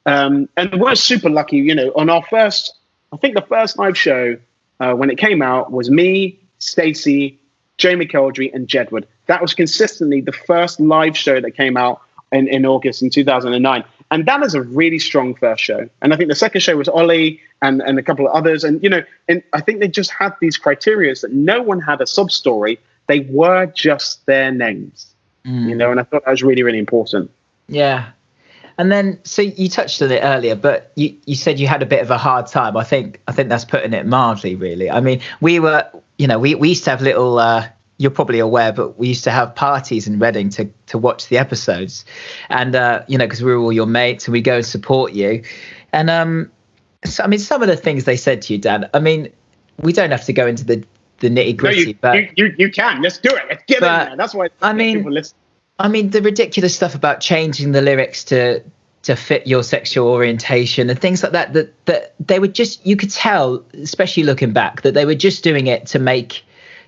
S2: and we're super lucky, on our first, I think the first live show when it came out was me, Stacey, Jamie McKeldry, and Jedward. That was consistently the first live show that came out in August in 2009. And that is a really strong first show. And I think the second show was Ollie and a couple of others. And, and I think they just had these criteria that no one had a sub story. They were just their names, and I thought that was really, really important. Yeah.
S1: And then, so you touched on it earlier, but you said you had a bit of a hard time. I think that's putting it mildly, really. I mean, we were, we used to have little, you're probably aware, but we used to have parties in Reading to watch the episodes. And, because we were all your mates and we go and support you. And, so, I mean, some of the things they said to you, Dan, I mean, we don't have to go into the nitty gritty, but
S2: you can. Let's do it. Let's get in there. That's why people listen.
S1: I mean, the ridiculous stuff about changing the lyrics to fit your sexual orientation and things like that they were just, you could tell, especially looking back, that they were just doing it to make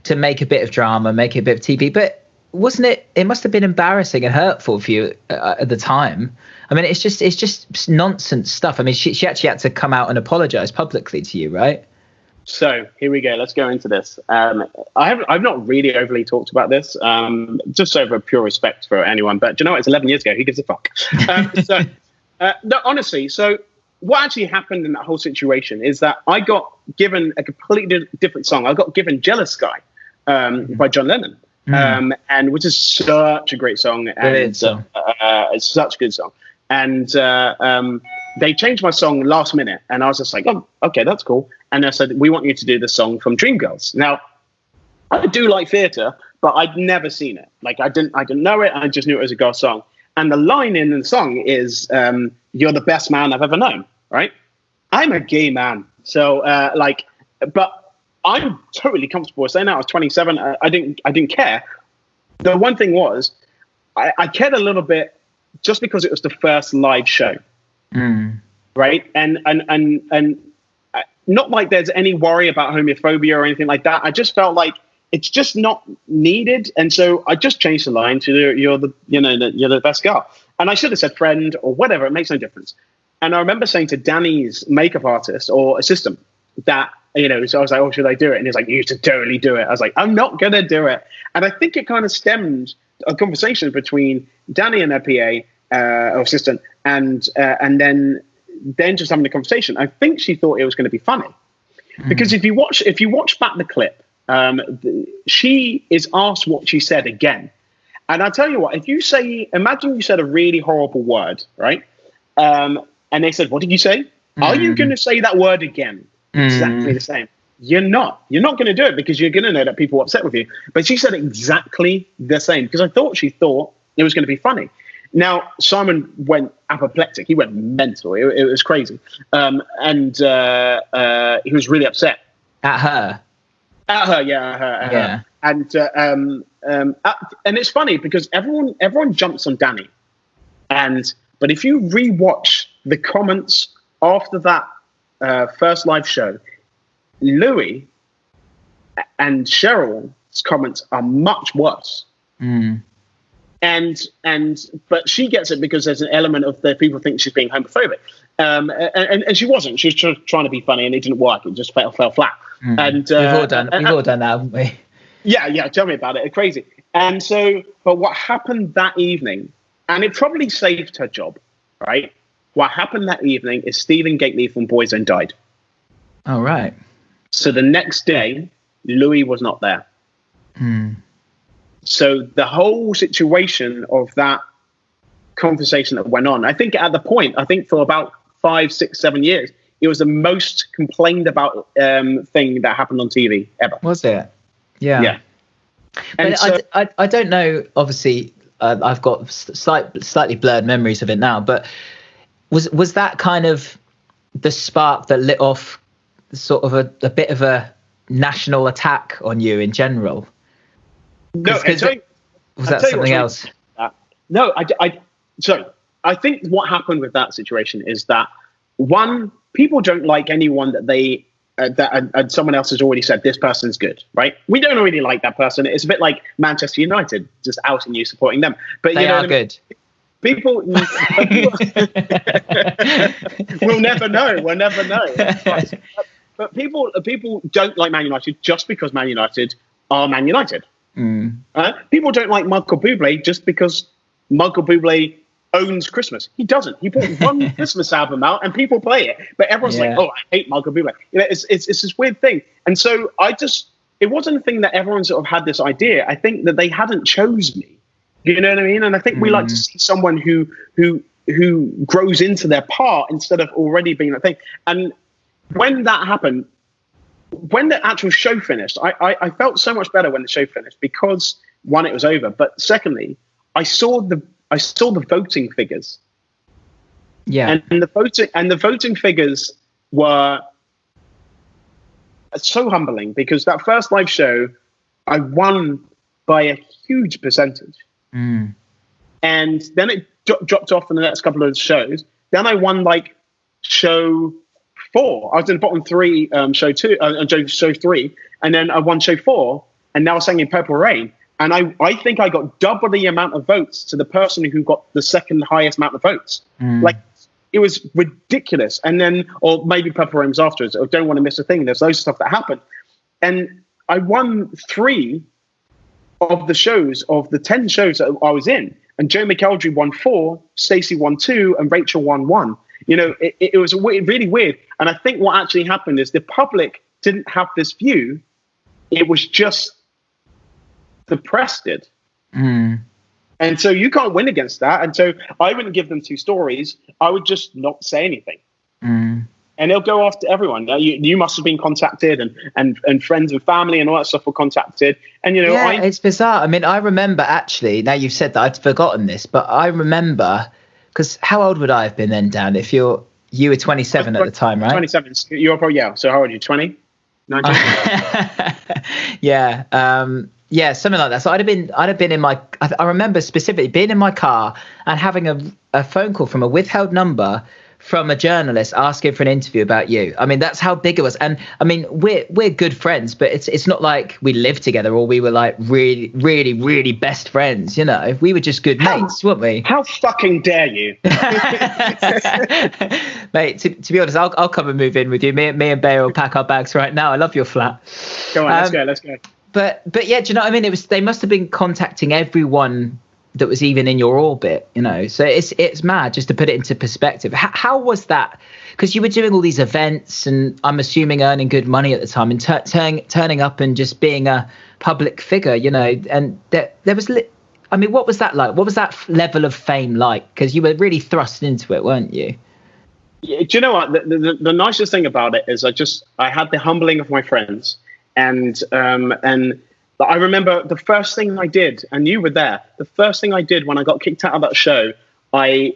S1: a bit of drama, make a bit of TV. But wasn't it must have been embarrassing and hurtful for you at the time. I mean, it's just nonsense stuff. I mean, she actually had to come out and apologize publicly to you, right?
S2: So here we go. Let's go into this. I've not really overly talked about this, just over pure respect for anyone. But do you know what? It's 11 years ago. Who gives a fuck? No, honestly. So what actually happened in that whole situation is that I got given a completely different song. I got given "Jealous Guy" by John Lennon, and which is such a great song, and it's such a good song. And they changed my song last minute, and I was just like, "Oh, okay, that's cool." And they said, "We want you to do the song from Dreamgirls." Now, I do like theatre, but I'd never seen it. Like, I didn't know it. I just knew it was a girl song. And the line in the song is, "You're the best man I've ever known." Right? I'm a gay man, so but I'm totally comfortable saying that. I was 27. I didn't care. The one thing was, I cared a little bit just because it was the first live show, right? And not like there's any worry about homophobia or anything like that. I just felt like it's just not needed, and so I just changed the line to you're the best girl. And I should have said friend or whatever. It makes no difference. And I remember saying to Danny's makeup artist or assistant that, so I was like, "Oh, should I do it?" And he's like, "You should totally do it." I was like, "I'm not going to do it." And I think it kind of stemmed a conversation between Danny and her PA or assistant, and then just having a conversation. I think she thought it was going to be funny because if you watch back the clip, she is asked what she said again. And I tell you what, imagine you said a really horrible word, right? And they said, "What did you say? Are you going to say that word again?" Exactly the same. You're not going to do it because you're going to know that people are upset with you. But she said exactly the same because she thought it was going to be funny. Now, Simon went apoplectic. He went mental. It was crazy. And he was really upset.
S1: At her?
S2: At her, yeah. And it's funny because everyone jumps on Danny. But if you rewatch the comments after that first live show, Louis and Cheryl's comments are much worse. But she gets it because there's an element of the people think she's being homophobic, and she wasn't. She was trying to be funny, and it didn't work. It just fell flat. And
S1: we've all done that, haven't we?
S2: Yeah. Tell me about it. It's crazy. And so, but what happened that evening, and it probably saved her job, right? What happened that evening is Stephen Gately from Boyzone died.
S1: Oh, right.
S2: So the next day, Louis was not there. So the whole situation of that conversation that went on, I think at the point, for about 5, 6, 7 years, it was the most complained about thing that happened on TV ever.
S1: Was it? Yeah. But so, I don't know, obviously, I've got slightly blurred memories of it now, but was that kind of the spark that lit off sort of a bit of a national attack on you in general?
S2: No,
S1: was that something else?
S2: No, so I think what happened with that situation is that, one, people don't like anyone that they that someone else has already said this person's good, right? We don't really like that person. It's a bit like Manchester United just outing you, supporting them. But
S1: they are good.
S2: People we'll never know. We'll never know. But people don't like Man United just because Man United are Man United. People don't like Michael Bublé just because Michael Bublé owns Christmas. He doesn't. He put one Christmas album out and people play it, but everyone's like, "Oh, I hate Michael Bublé." It's this weird thing. And so it wasn't a thing that everyone sort of had this idea. I think that they hadn't chose me. You know what I mean? And I think we like to see someone who grows into their part instead of already being that thing. And when that happened, when the actual show finished, I felt so much better when the show finished because, one, it was over, but secondly, I saw the voting figures. Yeah. And the voting figures were so humbling because that first live show, I won by a huge percentage. And then it dropped off in the next couple of shows. Then I won like show 4. I was in the bottom 3, show 2, show 3, and then I won show 4, and now I sang in Purple Rain. And I think I got double the amount of votes to the person who got the second highest amount of votes. Like, it was ridiculous. And then, or maybe Purple Rain's afterwards, or Don't Want to Miss a Thing. There's loads of stuff that happened. And I won 3 of the shows, of the 10 shows that I was in. And Joe McElderry won 4, Stacey won 2, and Rachel won 1. You know, it was really weird. And I think what actually happened is the public didn't have this view. It was just the press did. Mm. And so you can't win against that. And so I wouldn't give them 2 stories. I would just not say anything. Mm. And they'll go after everyone. You must have been contacted, and friends and family and all that stuff were contacted. And, you know,
S1: yeah, it's bizarre. I mean, I remember actually, now you've said that, I'd forgotten this, but I remember, because how old would I have been then, Dan? If you were 27 at the time, right? 27.
S2: You're probably, yeah. So how old are you? 20? 19?
S1: Yeah. Yeah, something like that. So I'd have been in my, I remember specifically being in my car and having a phone call from a withheld number from a journalist asking for an interview about you. I mean, that's how big it was. And I mean, we're good friends, but it's not like we lived together or we were like really, really, really best friends. You know, we were just good mates, weren't we?
S2: How fucking dare you,
S1: mate? To be honest, I'll come and move in with you. Me and Bayer will pack our bags right now. I love your flat.
S2: Go on, let's go.
S1: But yeah, do you know what I mean? They must have been contacting everyone that was even in your orbit, you know. So it's mad, just to put it into perspective. How was that? Because you were doing all these events, and I'm assuming earning good money at the time, and turning up and just being a public figure, you know. And there was, I mean, what was that like? What was that level of fame like? Because you were really thrust into it, weren't you?
S2: Yeah, do you know what? The nicest thing about it is I had the humbling of my friends, and I remember the first thing I did, and you were there, the first thing I did when I got kicked out of that show, I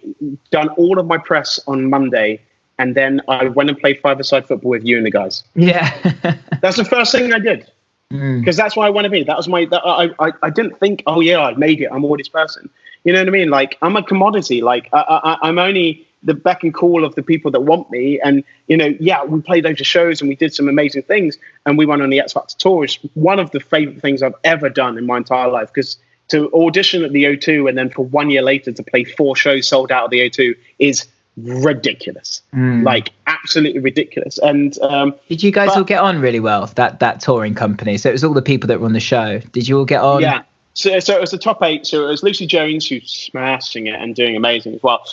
S2: done all of my press on Monday, and then I went and played five-a-side football with you and the guys.
S1: Yeah.
S2: That's the first thing I did, because that's what I want to be. That was I didn't think, oh yeah, I made it, I'm all this person. You know what I mean? Like, I'm a commodity. Like, I'm only the beck and call of the people that want me. And, you know, yeah, we played loads of shows and we did some amazing things, and we went on the X Factor tour. It's one of the favorite things I've ever done in my entire life, because to audition at the O2 and then for 1 year later to play 4 shows sold out at the O2 is ridiculous. Like, absolutely ridiculous. And
S1: did you guys all get on really well, that touring company? So it was all the people that were on the show. Did you all get on?
S2: Yeah. So it was the top 8. So it was Lucy Jones, who's smashing it and doing amazing as well.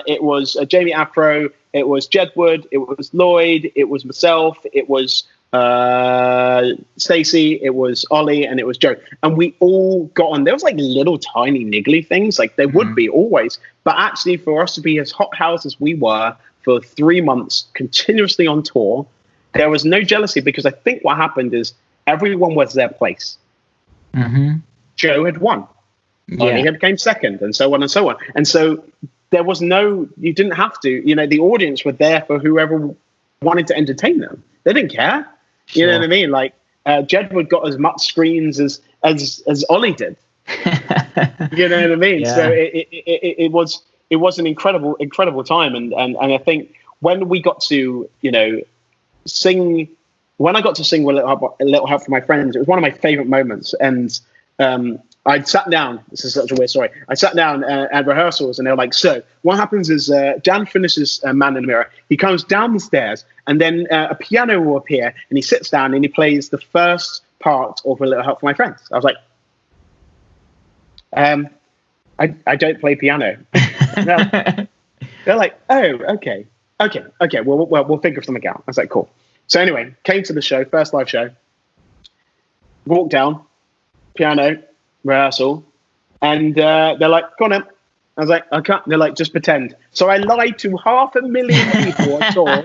S2: It was Jamie Afro. It was Jedward. It was Lloyd. It was myself. It was Stacey. It was Ollie, and it was Joe. And we all got on. There was like little tiny niggly things, like there would be always. But actually, for us to be as hothouse as we were for 3 months continuously on tour, there was no jealousy, because I think what happened is everyone was their place. Mm-hmm. Joe had won. Ollie had came second, and so on and so on. And so there was you didn't have to, you know, the audience were there for whoever wanted to entertain them. They didn't care. Sure. You know what I mean? Like, Jedward got as much screens as Ollie did. You know what I mean? Yeah. So it was an incredible time. And I think when we got to, you know, sing, when I got to sing with a little help from my friends, it was one of my favorite moments. And I sat down. This is such a weird story. I sat down at rehearsals, and they were like, "So what happens is Dan finishes Man in the Mirror. He comes down the stairs, and then a piano will appear, and he sits down and he plays the first part of A Little Help from My Friends." I was like, I don't play piano." They're like, "Oh, okay. We'll figure something out." I was like, "Cool." So anyway, came to the show, first live show, walked down, piano, rehearsal, and they're like, "Go on in." I was like, "I can't." They're like, "Just pretend." So I lied to 500,000 people I saw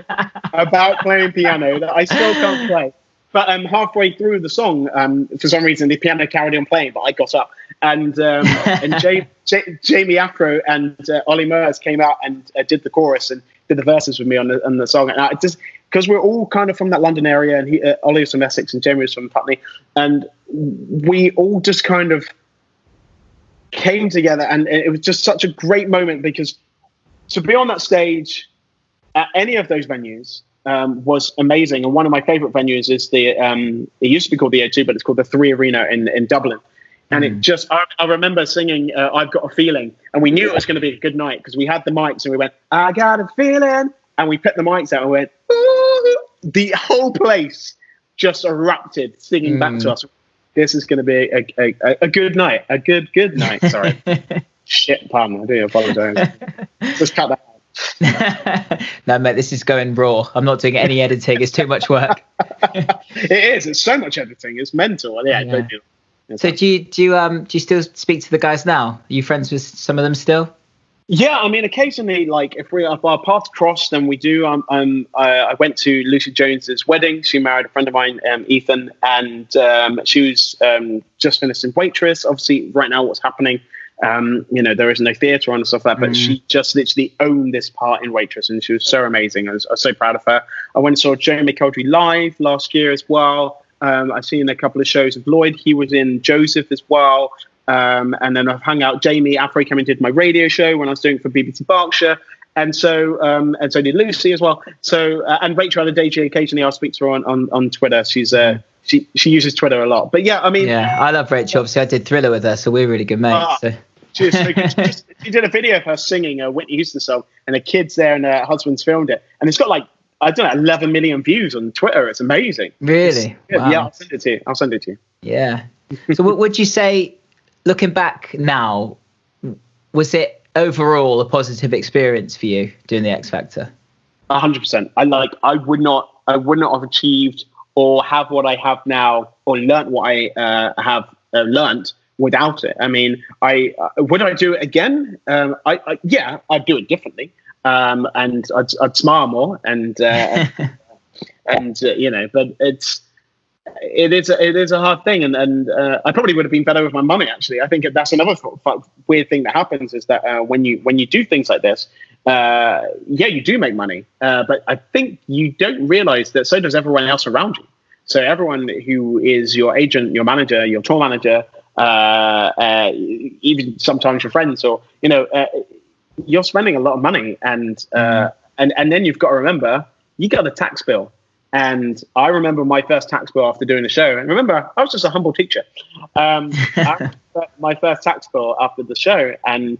S2: about playing piano that I still can't play. But halfway through the song, for some reason, the piano carried on playing, but I got up. And Jamie Afro and Ollie Murs came out and did the chorus and did the verses with me on the song. And I just, because we're all kind of from that London area, and Ollie was from Essex and Jamie was from Putney, and we all just kind of came together, and it was just such a great moment, because to be on that stage at any of those venues was amazing. And one of my favorite venues is it used to be called the O2, but it's called the 3 Arena in Dublin. And it just, I remember singing I've Got a Feeling, and we knew it was going to be a good night because we had the mics and we went, I got a feeling. And we put the mics out and went, ooh. The whole place just erupted singing back to us. This is going to be a good night, a good night. Sorry. Shit pun, I do apologise. Just cut that out.
S1: No, mate, this is going raw. I'm not doing any editing. It's too much work.
S2: It is. It's so much editing. It's mental. Yeah. Don't do it.
S1: So do you still speak to the guys now? Are you friends with some of them still?
S2: Yeah, I mean, occasionally, like if our paths cross, then we do. I went to Lucy Jones's wedding. She married a friend of mine, Ethan, and she was just finished in Waitress. Obviously, right now, what's happening? There is no theatre on and stuff like that, but she just literally owned this part in Waitress, and she was so amazing. I was so proud of her. I went and saw Jamie Coldry live last year as well. I've seen a couple of shows of Lloyd. He was in Joseph as well. And then I've hung out. Jamie Afro came and did my radio show when I was doing it for BBC Berkshire. And so did Lucy as well. So, and Rachel Adedeji, occasionally I'll speak to her on Twitter. She's, she uses Twitter a lot, but yeah, I mean,
S1: yeah, I love Rachel. Obviously I did Thriller with her, so we're really good mates. So.
S2: She did a video of her singing a Whitney Houston song, and the kids there and her husband's filmed it. And it's got like, I don't know, 11 million views on Twitter. It's amazing.
S1: Really?
S2: Wow. Yeah, I'll send it to you.
S1: Yeah. So what would you say, looking back now, was it overall a positive experience for you doing the X Factor?
S2: 100%. I would not have achieved or have what I have now, or learnt what I have learnt without it. I mean, would I do it again? Yeah, I'd do it differently, and I'd smile more, and but it is a hard thing, and I probably would have been better with my money. Actually, I think that's another weird thing that happens is that when you do things like this, you do make money, but I think you don't realize that so does everyone else around you. So everyone who is your agent, your manager, your tour manager, even sometimes your friends, or you're spending a lot of money, and then you've got to remember you got a tax bill. And I remember my first tax bill after doing the show. And remember, I was just a humble teacher. I remember my first tax bill after the show, and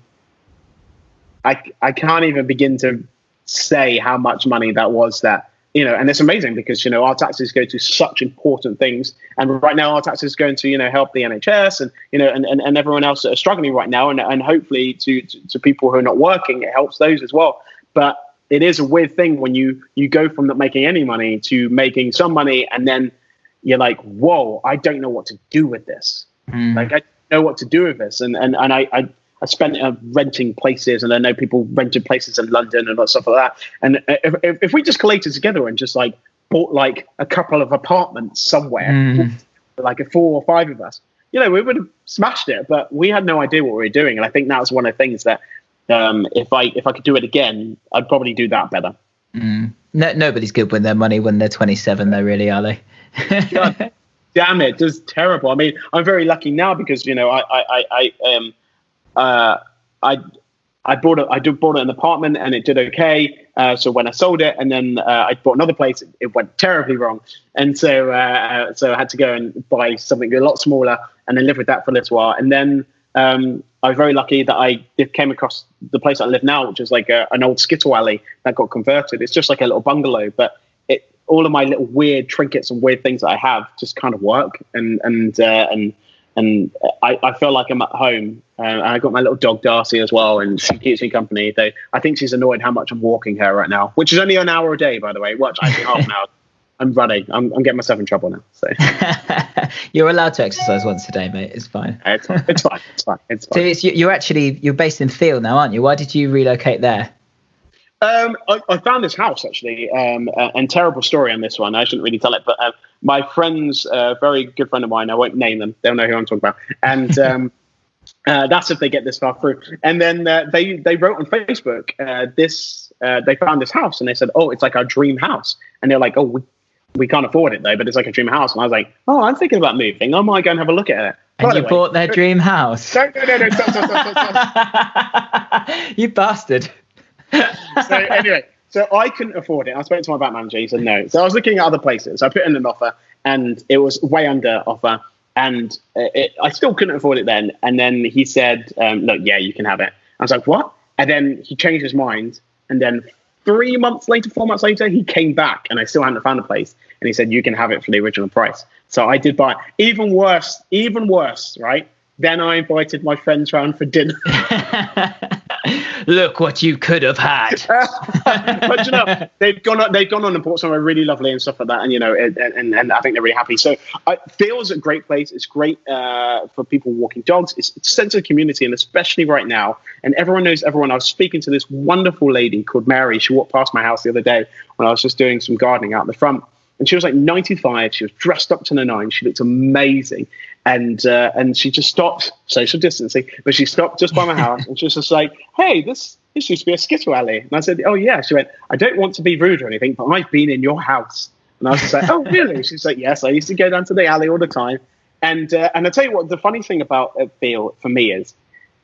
S2: I can't even begin to say how much money that was. And it's amazing because our taxes go to such important things, and right now our taxes going to help the NHS and everyone else that are struggling right now, and hopefully to people who are not working, it helps those as well. But it is a weird thing when you go from not making any money to making some money, and then you're like, whoa, I don't know what to do with this. Like, I don't know what to do with this. And I spent renting places, and I know people rented places in London and stuff like that. And if we just collated together and just like bought like a couple of apartments somewhere, like 4 or 5 of us, we would have smashed it, but we had no idea what we were doing. And I think that was one of the things that, if I could do it again, I'd probably do that better.
S1: No, nobody's good with their money when they're 27, though, really, are they?
S2: God, damn it, it's terrible. I mean, I'm very lucky now because I bought an apartment and it did okay. So when I sold it, and then I bought another place, it went terribly wrong, and so I had to go and buy something a lot smaller and then live with that for a little while, and then. I was very lucky that I came across the place I live now, which is like an old skittle alley that got converted. It's just like a little bungalow, but all of my little weird trinkets and weird things that I have just kind of work, and I feel like I'm at home. And I got my little dog Darcy as well, and she keeps me company. Though I think she's annoyed how much I'm walking her right now, which is only an hour a day, by the way. Watch, I think half an hour. I'm running. I'm getting myself in trouble now. So
S1: you're allowed to exercise once a day, mate. It's fine.
S2: It's fine.
S1: So you're based in Thiel now, aren't you? Why did you relocate there?
S2: I found this house actually, and terrible story on this one. I shouldn't really tell it, but my friends, a very good friend of mine, I won't name them. They'll know who I'm talking about. And that's if they get this far through. And then they wrote on Facebook they found this house, and they said, "Oh, it's like our dream house." And they're like, "Oh, we can't afford it though, but it's like a dream house." And I was like, "Oh, I'm thinking about moving. I might go and have a look at it."
S1: And you bought their dream house?
S2: No, stop.
S1: You bastard.
S2: So anyway, so I couldn't afford it. I spoke to my bank manager. He said no. So I was looking at other places. I put in an offer, and it was way under offer. And I still couldn't afford it then. And then he said, look, yeah, you can have it. I was like, what? And then he changed his mind. And then 4 months later, he came back and I still hadn't found a place. And he said, you can have it for the original price. So I did buy it. Even worse, right? Then I invited my friends round for dinner.
S1: Look what you could have had.
S2: But you know, they've gone on and bought somewhere really lovely and stuff like that, and you know, and I think they're really happy. So Theo's a great place. It's great for people walking dogs. It's a sense of community, and especially right now, and everyone knows everyone. I was speaking to this wonderful lady called Mary. She walked past my house the other day when I was just doing some gardening out in the front, and she was like 95. She was dressed up to the nines. She looked amazing. And she just stopped, social distancing, but she stopped just by my house and she was just like, hey, this used to be a skittle alley. And I said, oh yeah. She went, I don't want to be rude or anything, but I've been in your house. And I was just like, oh really? She's like, yes, I used to go down to the alley all the time. And I tell you what, the funny thing about Theo for me is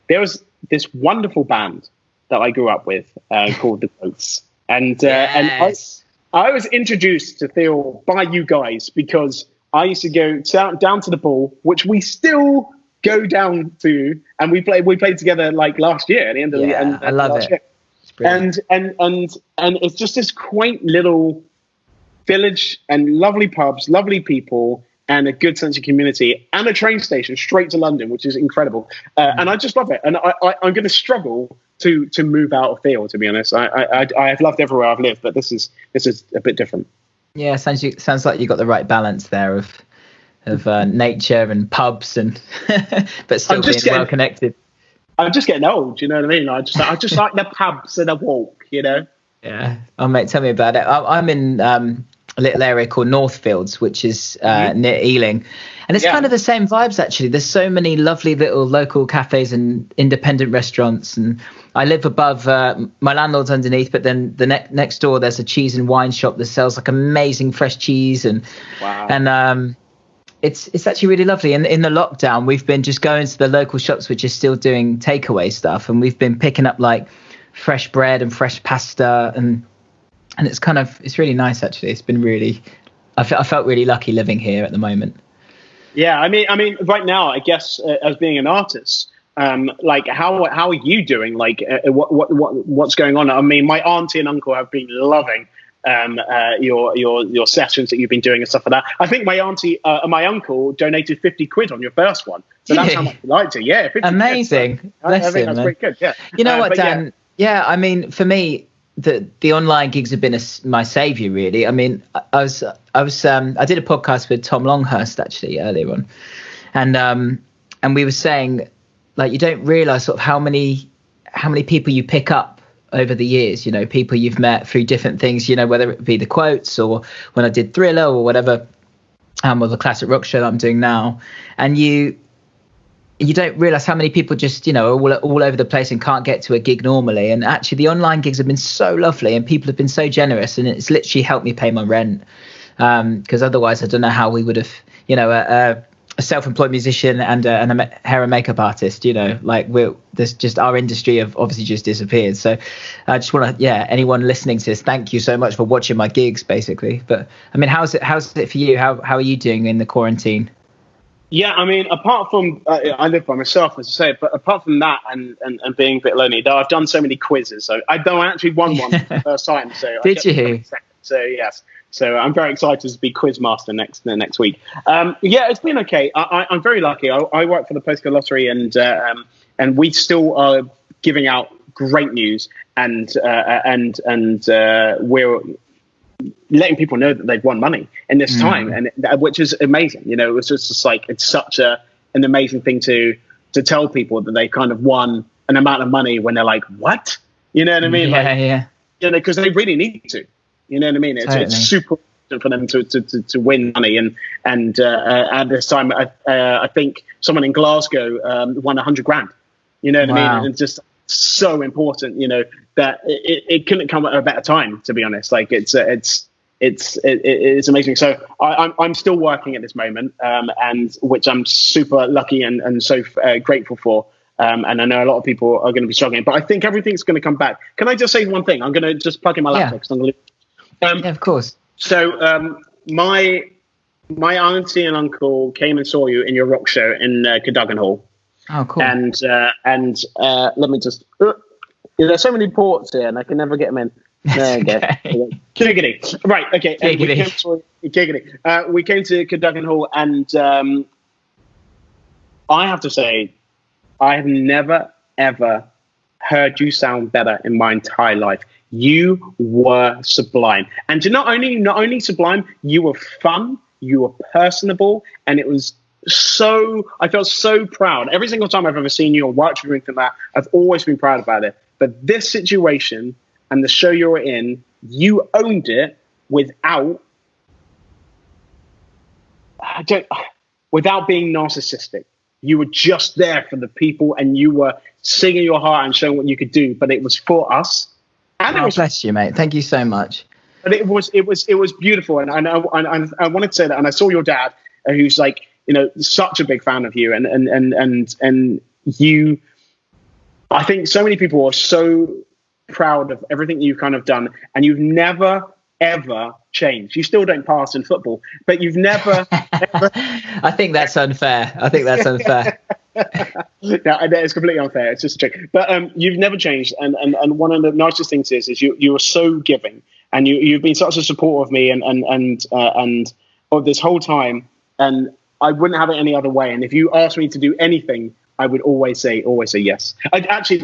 S2: there was this wonderful band that I grew up with called The Goats. And I was introduced to Theo by you guys because I used to go down to the ball, which we still go down to, and we played together like last year at the end of the year.
S1: I love it.
S2: And it's just this quaint little village and lovely pubs, lovely people, and a good sense of community, and a train station straight to London, which is incredible. And I just love it. And I'm going to struggle to move out of Theo, to be honest. I have loved everywhere I've lived, but this is a bit different.
S1: Yeah, sounds like you got the right balance there of nature and pubs and but still being well connected.
S2: I'm just getting old, you know what I mean? I just like the pubs and a walk, you know.
S1: Yeah. Oh mate, tell me about it. I'm in a little area called Northfields, which is near Ealing. And it's kind of the same vibes, actually. There's so many lovely little local cafes and independent restaurants. And I live above, my landlord's underneath, but then the next door, there's a cheese and wine shop that sells like amazing fresh cheese. And it's actually really lovely. And in the lockdown, we've been just going to the local shops, which are still doing takeaway stuff. And we've been picking up like fresh bread and fresh pasta. And it's really nice, actually. It's been really, I felt really lucky living here at the moment.
S2: Yeah, I mean, right now, I guess as being an artist, like how are you doing? Like, what's going on? I mean, my auntie and uncle have been loving your sessions that you've been doing and stuff like that. I think my auntie and my uncle donated 50 quid on your first one, so that's how much you liked it. Yeah, 50
S1: amazing.
S2: Quid. I think that's pretty good. Yeah,
S1: you know what, Dan? Yeah, I mean, for me, the online gigs have been my savior, really. I mean, I did a podcast with Tom Longhurst actually earlier on, and we were saying, like, you don't realize sort of how many people you pick up over the years, you know, people you've met through different things, you know, whether it be the quotes or when I did Thriller or whatever, or the classic rock show that I'm doing now, and you don't realize how many people just, you know, are all over the place and can't get to a gig normally. And actually the online gigs have been so lovely and people have been so generous, and it's literally helped me pay my rent. Because otherwise I don't know how we would have, you know, a self-employed musician and a hair and makeup artist, you know, like there's just our industry have obviously just disappeared. So I just want to, anyone listening to this, thank you so much for watching my gigs basically. But I mean, how's it for you? How are you doing in the quarantine?
S2: Yeah, I mean, apart from I live by myself, as I say, but apart from that and being a bit lonely, though, I've done so many quizzes. So I actually won one for the first time. So
S1: did you?
S2: So yes, so I'm very excited to be quiz master next week. Yeah, it's been okay. I'm very lucky. I work for the postcode lottery, and we still are giving out great news, and we're letting people know that they've won money in this time, and which is amazing. You know, it was just like, it's such an amazing thing to tell people that they kind of won an amount of money when they're like, what? You know what I mean?
S1: Yeah.
S2: You know, because they really need to. You know what I mean? It's,
S1: totally.
S2: It's super important for them to win money, and at this time, I think someone in Glasgow won 100 grand. You know what I mean? And it's just so important, you know, that it couldn't come at a better time, to be honest. Like it's amazing. So I'm still working at this moment, and which I'm super lucky and so grateful for. And I know a lot of people are going to be struggling, but I think everything's going to come back. Can I just say one thing? I'm going to just plug in my laptop.
S1: Yeah, of course.
S2: So my my auntie and uncle came and saw you in your rock show in Cadogan Hall.
S1: Oh, cool.
S2: And let me just. There's so many ports here, and I can never get them in. There you go. Giggity. Right. Okay. And we came to Cadogan Hall, and I have to say, I have never ever heard you sound better in my entire life. You were sublime, and not only sublime, you were fun, you were personable, and it was I felt so proud. Every single time I've ever seen you or watched you or anything like that, I've always been proud about it. But this situation and the show you were in, you owned it without being narcissistic. You were just there for the people, and you were singing your heart and showing what you could do. But it was for us. And
S1: bless you, mate. Thank you so much.
S2: But it was beautiful, and I wanted to say that. And I saw your dad, who's like, such a big fan of you, and you. I think so many people are so proud of everything you've kind of done, and you've never ever changed. You still don't pass in football, but you've never. Ever...
S1: I think that's unfair.
S2: No, it's completely unfair. It's just a trick. But you've never changed, and one of the nicest things is you are so giving, and you've been such a support of me and of this whole time, and I wouldn't have it any other way. And if you asked me to do anything, I would always say yes.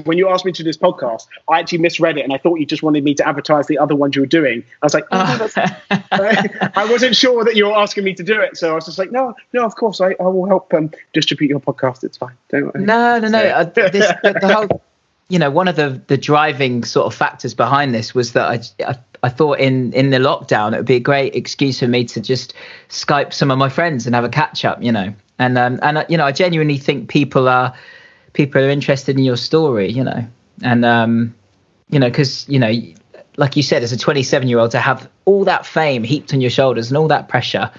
S2: When you asked me to do this podcast, I actually misread it, and I thought you just wanted me to advertise the other ones you were doing. I was like, I wasn't sure that you were asking me to do it, so I was just like, no, of course, I will help distribute your podcast. It's fine. Don't worry.
S1: No. The whole, one of the driving sort of factors behind this was that I thought in the lockdown it would be a great excuse for me to just Skype some of my friends and have a catch up, And I genuinely think people are interested in your story, and because like you said, as a 27-year-old, to have all that fame heaped on your shoulders and all that pressure,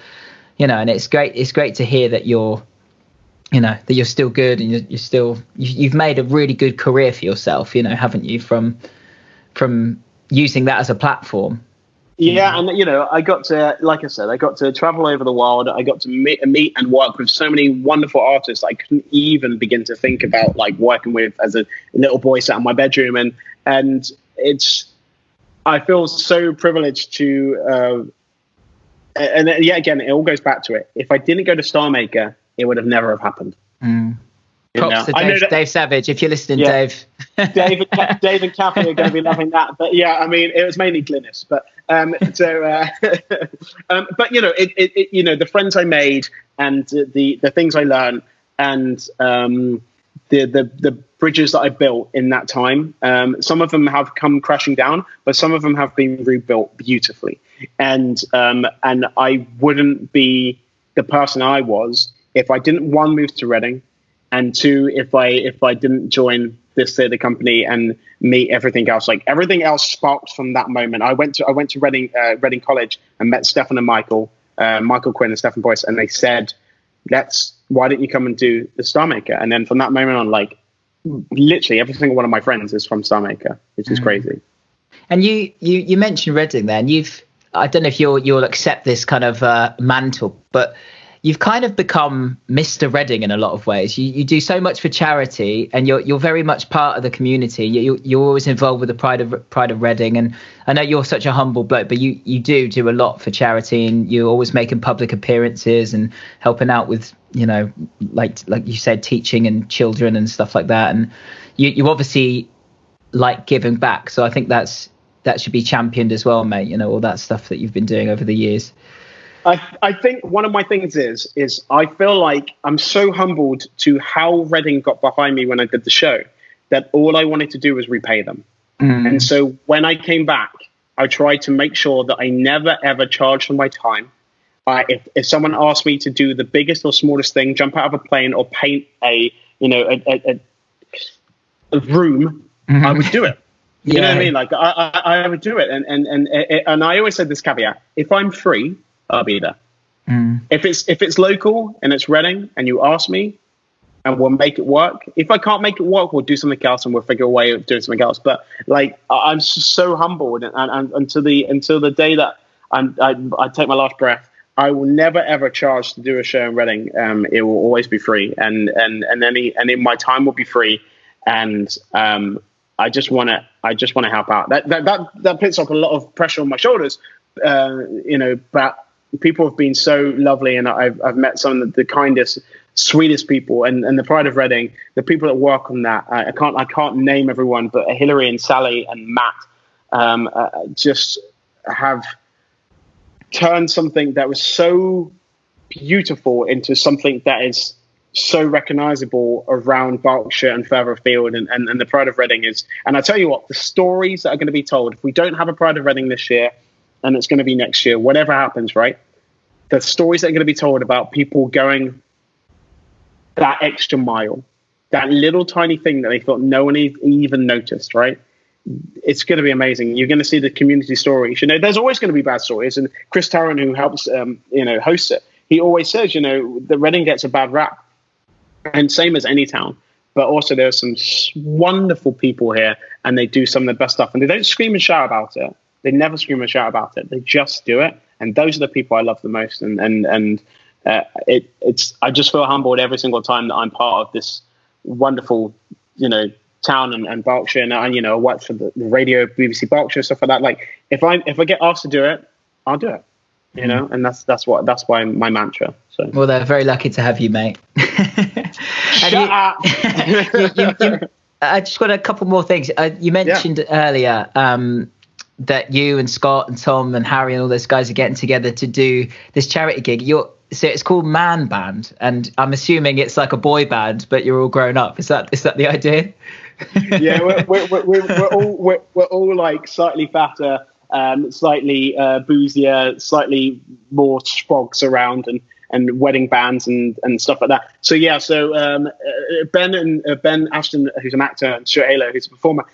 S1: and it's great to hear that you're still good, and you've made a really good career for yourself, haven't you, from using that as a platform.
S2: Yeah, and I got to travel over the world. I got to meet and work with so many wonderful artists I couldn't even begin to think about, like, working with as a little boy sat in my bedroom, and I feel so privileged to again, it all goes back to it. If I didn't go to Star Maker, it would have never have happened.
S1: Props to Dave Savage, if you're listening,
S2: yeah.
S1: Dave.
S2: Dave and Kathy are going to be loving that. But yeah, I mean, it was mainly Glynis. But but the friends I made and the things I learned and the bridges that I built in that time. Some of them have come crashing down, but some of them have been rebuilt beautifully. And I wouldn't be the person I was if I didn't, one, move to Reading, and two, if I didn't join this theatre company and meet everything else. Like, everything else sparked from that moment. I went to Reading College and met Stefan and Michael Quinn and Stefan Boyce, and they said, why don't you come and do the Star Maker? And then from that moment on, like, literally every single one of my friends is from Star Maker, which is crazy. And
S1: you mentioned Reading there, and I don't know if you'll accept this kind of mantle, but you've kind of become Mr. Reading in a lot of ways. You do so much for charity, and you're very much part of the community. You're always involved with the Pride of Reading, and I know you're such a humble bloke, but you do a lot for charity, and you're always making public appearances and helping out with, like you said, teaching and children and stuff like that. And you obviously like giving back, so I think that should be championed as well, mate. All that stuff that you've been doing over the years.
S2: I think one of my things is I feel like I'm so humbled to how Reading got behind me when I did the show, that all I wanted to do was repay them. And so when I came back, I tried to make sure that I never, ever charged for my time. If someone asked me to do the biggest or smallest thing, jump out of a plane or paint a room, I would do it. You know what I mean? Like, I would do it. And I always said this caveat: if I'm free, I'll be there. If it's local and it's Reading and you ask me, and we'll make it work. If I can't make it work, we'll do something else and we'll figure a way of doing something else. But like, I'm so humbled, and until the day that I take my last breath, I will never ever charge to do a show in Reading. It will always be free, and then my time will be free, and I just want to help out. That puts up a lot of pressure on my shoulders, But people have been so lovely, and I've met some of the kindest, sweetest people, and the Pride of Reading, the people that work on that. I can't name everyone, but Hilary and Sally and Matt just have turned something that was so beautiful into something that is so recognizable around Berkshire and further afield, and the Pride of Reading is. And I tell you what, the stories that are going to be told, if we don't have a Pride of Reading this year, and it's going to be next year, whatever happens, right? The stories that are going to be told about people going that extra mile, that little tiny thing that they thought no one even noticed, right? It's going to be amazing. You're going to see the community stories. There's always going to be bad stories. And Chris Tarrant, who helps, hosts it, he always says, the Reading gets a bad rap, and same as any town. But also there's some wonderful people here, and they do some of the best stuff. And they don't scream and shout about it. They never scream and shout about it. They just do it. And those are the people I love the most. I just feel humbled every single time that I'm part of this wonderful, town and Berkshire, and I work for the radio, BBC Berkshire, stuff like that. Like if I get asked to do it, I'll do it. And that's why my mantra. So
S1: well, they're very lucky to have you, mate.
S2: Shut up.
S1: I just got a couple more things. You mentioned earlier that you and Scott and Tom and Harry and all those guys are getting together to do this charity gig. So it's called Manband, and I'm assuming it's like a boy band, but you're all grown up. Is that the idea?
S2: Yeah, we're all like slightly fatter, slightly boozier, slightly more sprogs around, and wedding bands and stuff like that. So yeah, Ben Ashton, who's an actor, and Stuart Halo, who's a performer,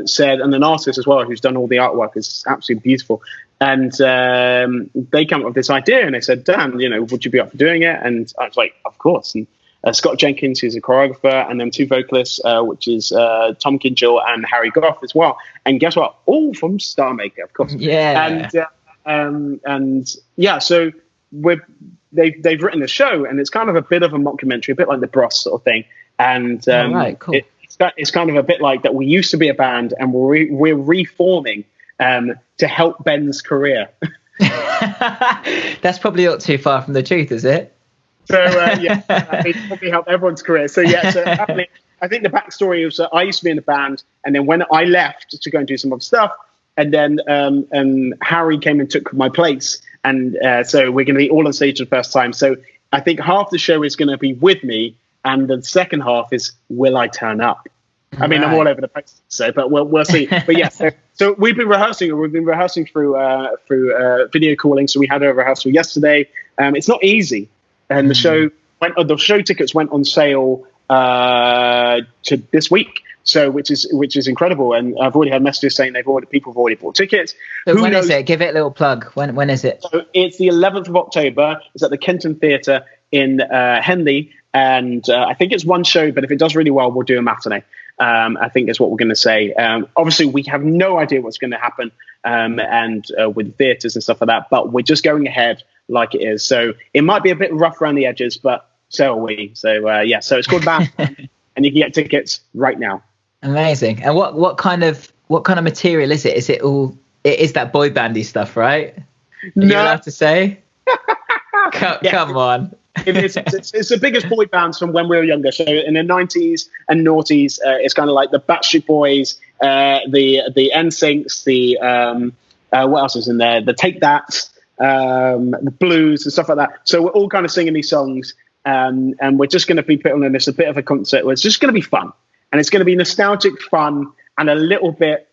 S2: said, and an artist as well, who's done all the artwork, is absolutely beautiful. And they came up with this idea, and they said, Dan, would you be up for doing it? And I was like, of course. And Scott Jenkins, who's a choreographer, and then two vocalists, which is Tom Kinchell and Harry Goff as well. And guess what? All from Star Maker, of course.
S1: Yeah.
S2: And yeah, so they've written a show, and it's kind of a bit of a mockumentary, a bit like the Bros sort of thing. And
S1: right, cool.
S2: It's kind of a bit like that. We used to be a band, and we're reforming to help Ben's career.
S1: That's probably not too far from the truth, is it?
S2: So it probably help everyone's career. So yeah, I think the backstory was that I used to be in a band, and then when I left to go and do some other stuff, and then Harry came and took my place, and so we're going to be all on stage for the first time. So I think half the show is going to be with me, and the second half is will I turn up? I mean, I'm all over the place, but we'll see. But yeah, so we've been rehearsing. We've been rehearsing through video calling. So we had a rehearsal yesterday. It's not easy, and the show tickets went on sale to this week. So which is incredible. And I've already had messages saying people have already bought tickets.
S1: So when is it? Give it a little plug. When is it?
S2: So it's the 11th of October. It's at the Kenton Theatre in Henley. And I think it's one show, but if it does really well, we'll do a matinee. I think is what we're going to say. Obviously, we have no idea what's going to happen with theatres and stuff like that, but we're just going ahead like it is. So it might be a bit rough around the edges, but so are we. So so it's called Manband, and you can get tickets right now.
S1: Amazing. And what kind of material is it? Is it all? It is that boy bandy stuff, right?
S2: No.
S1: You allowed to say? Come on.
S2: It's the biggest boy bands from when we were younger. So in the 90s and noughties, it's kind of like the Backstreet Boys, the NSYNCs, what else is in there? The Take That, the Blues and stuff like that. So we're all kind of singing these songs, and we're just going to be putting on this a bit of a concert where it's just going to be fun, and it's going to be nostalgic fun and a little bit.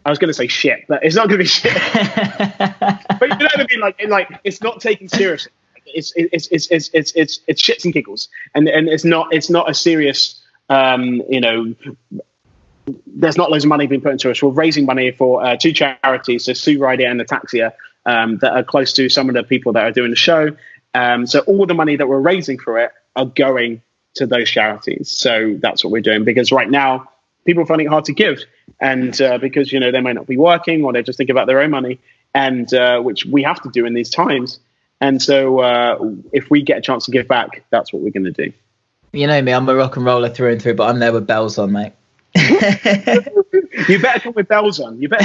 S2: I was going to say shit, but it's not going to be shit. But you know what I mean? Like it's not taken seriously. It's shits and giggles, and it's not a serious. There's not loads of money being put into us. We're raising money for two charities, so Sue Ryder and Ataxia, that are close to some of the people that are doing the show. So all the money that we're raising for it are going to those charities. So that's what we're doing, because right now people are finding it hard to give, and because they might not be working, or they just think about their own money, and which we have to do in these times. And so if we get a chance to give back, that's what we're going to do.
S1: You know me, I'm a rock and roller through and through, but I'm there with bells on, mate.
S2: You better come with bells on. You better.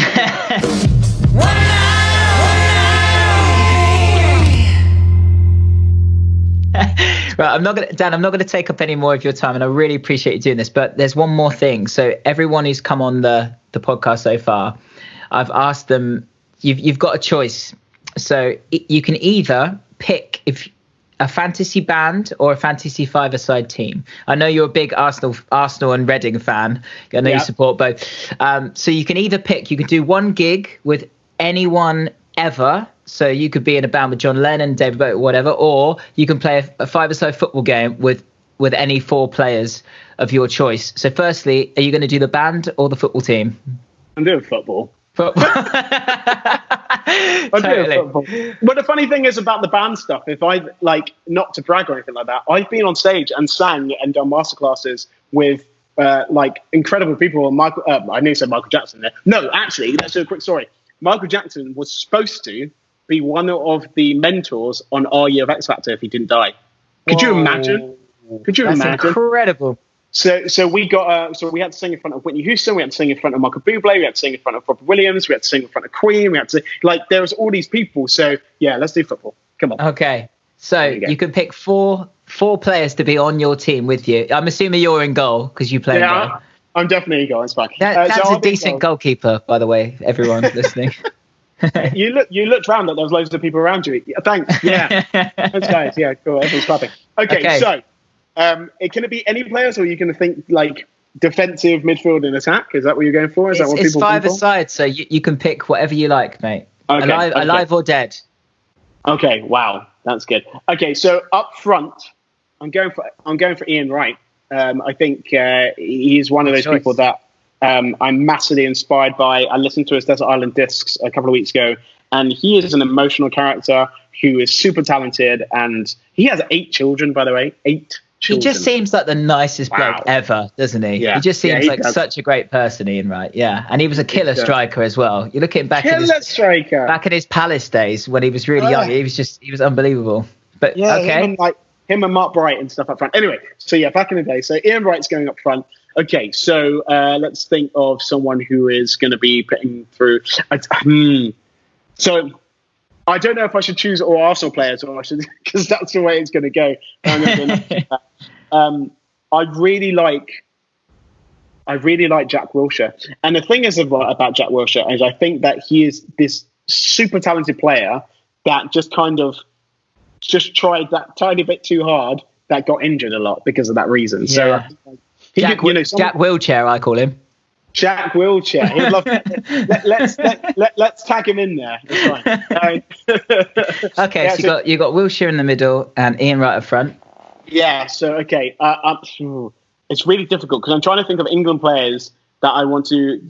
S1: Right, Dan, I'm not gonna take up any more of your time, and I really appreciate you doing this. But there's one more thing. So everyone who's come on the podcast so far, I've asked them. You've got a choice. So you can either pick a fantasy band or a fantasy five-a-side team. I know you're a big Arsenal and Reading fan. I know you support both. So you can either pick. You can do one gig with anyone ever. So you could be in a band with John Lennon, David Bowie, whatever, or you can play a five-a-side football game with any four players of your choice. So firstly, are you going to do the band or the football team?
S2: I'm doing football.
S1: Totally.
S2: Football. But the funny thing is about the band stuff, if I not to brag or anything like that, I've been on stage and sang and done masterclasses with incredible people. Michael, I knew you said Michael Jackson there. No, actually, let's do a quick story. Michael Jackson was supposed to be one of the mentors on our year of X Factor if he didn't die. Could you imagine? That's
S1: incredible.
S2: So we got we had to sing in front of Whitney Houston, we had to sing in front of Michael Bublé, we had to sing in front of Robert Williams, we had to sing in front of Queen, we had to there was all these people. So yeah, let's do football. Come on.
S1: Okay. So you can pick four players to be on your team with you. I'm assuming you're in goal because you play in goal.
S2: I'm definitely in goal. It's fine.
S1: That's a decent goalkeeper, by the way, everyone listening.
S2: You looked round that there was loads of people around you. Thanks. Yeah. Thanks, guys. Yeah, cool. Everyone's clapping. Okay. So can it be any players, or are you going to think defensive, midfield, and attack? Is that what you're going for?
S1: It's five-a-side, so you can pick whatever you like, mate. Okay. Alive or dead.
S2: Okay. Wow, that's good. Okay, so up front, I'm going for Ian Wright. I think he's one of those people that I'm massively inspired by. I listened to his Desert Island Discs a couple of weeks ago, and he is an emotional character who is super talented, and he has 8 children, by the way. 8 children.
S1: He just seems like the nicest bloke ever, doesn't he? Yeah. He just seems like such a great person, Ian Wright. Yeah, and he was a killer striker as well. You look at him back in his Palace days when he was really young. He was unbelievable. But
S2: him and Mark Bright and stuff up front. Anyway, so yeah, back in the day. So Ian Wright's going up front. Okay, so let's think of someone who is going to be putting through. So I don't know if I should choose all Arsenal players or I should, because that's the way it's going to go. I really like Jack Wilshere, and the thing is about Jack Wilshere is I think that he is this super talented player that just tried that tiny bit too hard, that got injured a lot because of that reason. So
S1: Jack Wheelchair, I call him.
S2: Jack Wilshere. He'd love let's tag him in there. It's fine.
S1: Okay, so you got Wilshere in the middle and Ian Wright up front.
S2: Yeah. So okay, it's really difficult because I'm trying to think of England players that I want to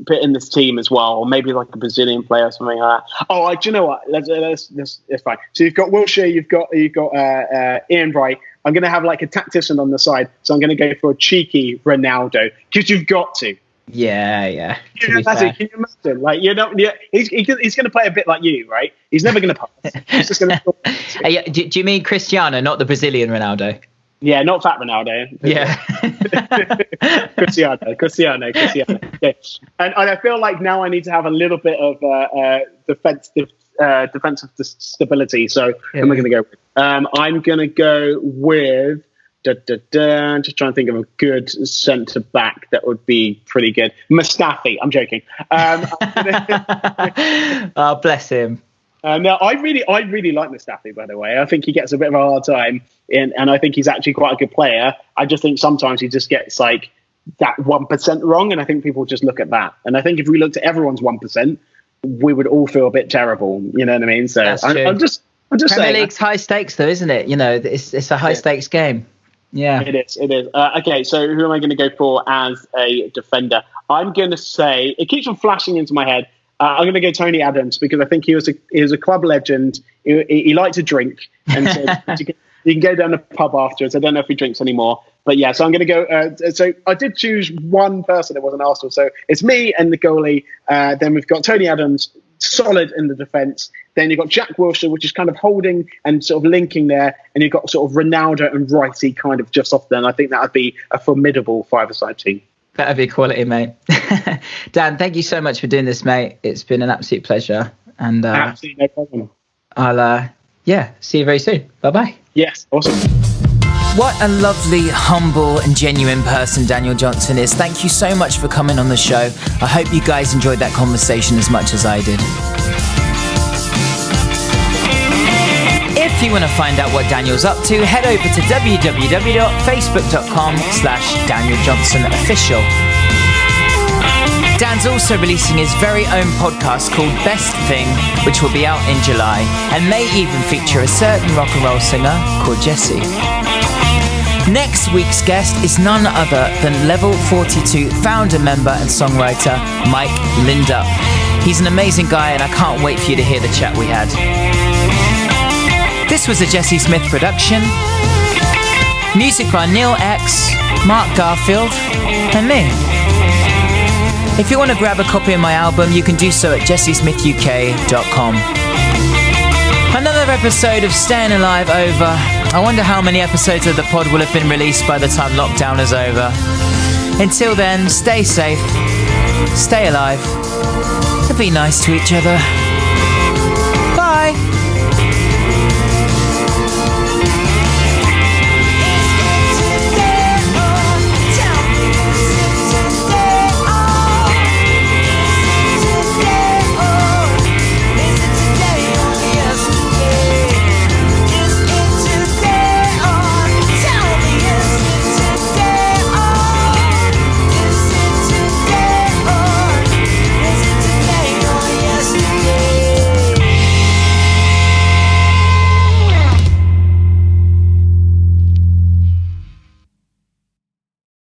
S2: put in this team as well, or maybe like a Brazilian player or something like that. Oh, do you know what? It's fine. So you've got Wilshere, you've got Ian Wright. I'm going to have like a tactician on the side, so I'm going to go for a cheeky Ronaldo because you've got to.
S1: Yeah.
S2: Can you imagine? Like, he's going to play a bit like you, right? He's never going to pass. He's just going to.
S1: Do you mean Cristiano, not the Brazilian Ronaldo?
S2: Yeah, not fat Ronaldo.
S1: Yeah.
S2: Cristiano. Yeah. And I feel like now I need to have a little bit of defensive stability. So who am I going to go with? I'm going to go with. Just trying to think of a good centre back that would be pretty good. Mustafi. I'm joking.
S1: Oh, bless him.
S2: No, I really like Mustafi, by the way. I think he gets a bit of a hard time, and I think he's actually quite a good player. I just think sometimes he just gets like that 1% wrong, and I think people just look at that. And I think if we looked at everyone's 1%, we would all feel a bit terrible. You know what I mean? So I'm just
S1: Premier
S2: saying.
S1: League's high stakes, though, isn't it? It's a high stakes game. Yeah,
S2: it is. Okay, so who am I going to go for as a defender? I'm going to say, it keeps on flashing into my head. I'm going to go Tony Adams because I think he was a club legend. He liked to drink, and so you can go down the pub afterwards. I don't know if he drinks anymore, but yeah. So I'm going to go. So I did choose one person that wasn't Arsenal. So it's me and the goalie. Then we've got Tony Adams,
S3: solid in the defence. Then you've got Jack Wilshere, which is kind of holding and sort of linking there. And you've got sort of Ronaldo and Wrighty kind of just off there. And I think that would be a formidable five-a-side team.
S1: That'd be quality, mate. Dan, thank you so much for doing this, mate. It's been an absolute pleasure. And
S3: absolutely no problem.
S1: I'll see you very soon. Bye-bye.
S3: Yes, awesome.
S1: What a lovely, humble and genuine person Danyl Johnson is. Thank you so much for coming on the show. I hope you guys enjoyed that conversation as much as I did. If you want to find out what Danyl's up to, head over to www.facebook.com/Danyl Johnson Official. Dan's also releasing his very own podcast called Best Thing, which will be out in July, and may even feature a certain rock and roll singer called Jessie. Next week's guest is none other than Level 42 founder, member and songwriter Mike Lindup. He's an amazing guy and I can't wait for you to hear the chat we had. This was a Jesse Smith production. Music by Neil X, Mark Garfield and me. If you want to grab a copy of my album, you can do so at jessesmithuk.com. Another episode of Stayin Alive over. I wonder how many episodes of the pod will have been released by the time lockdown is over. Until then, stay safe, stay alive, and be nice to each other.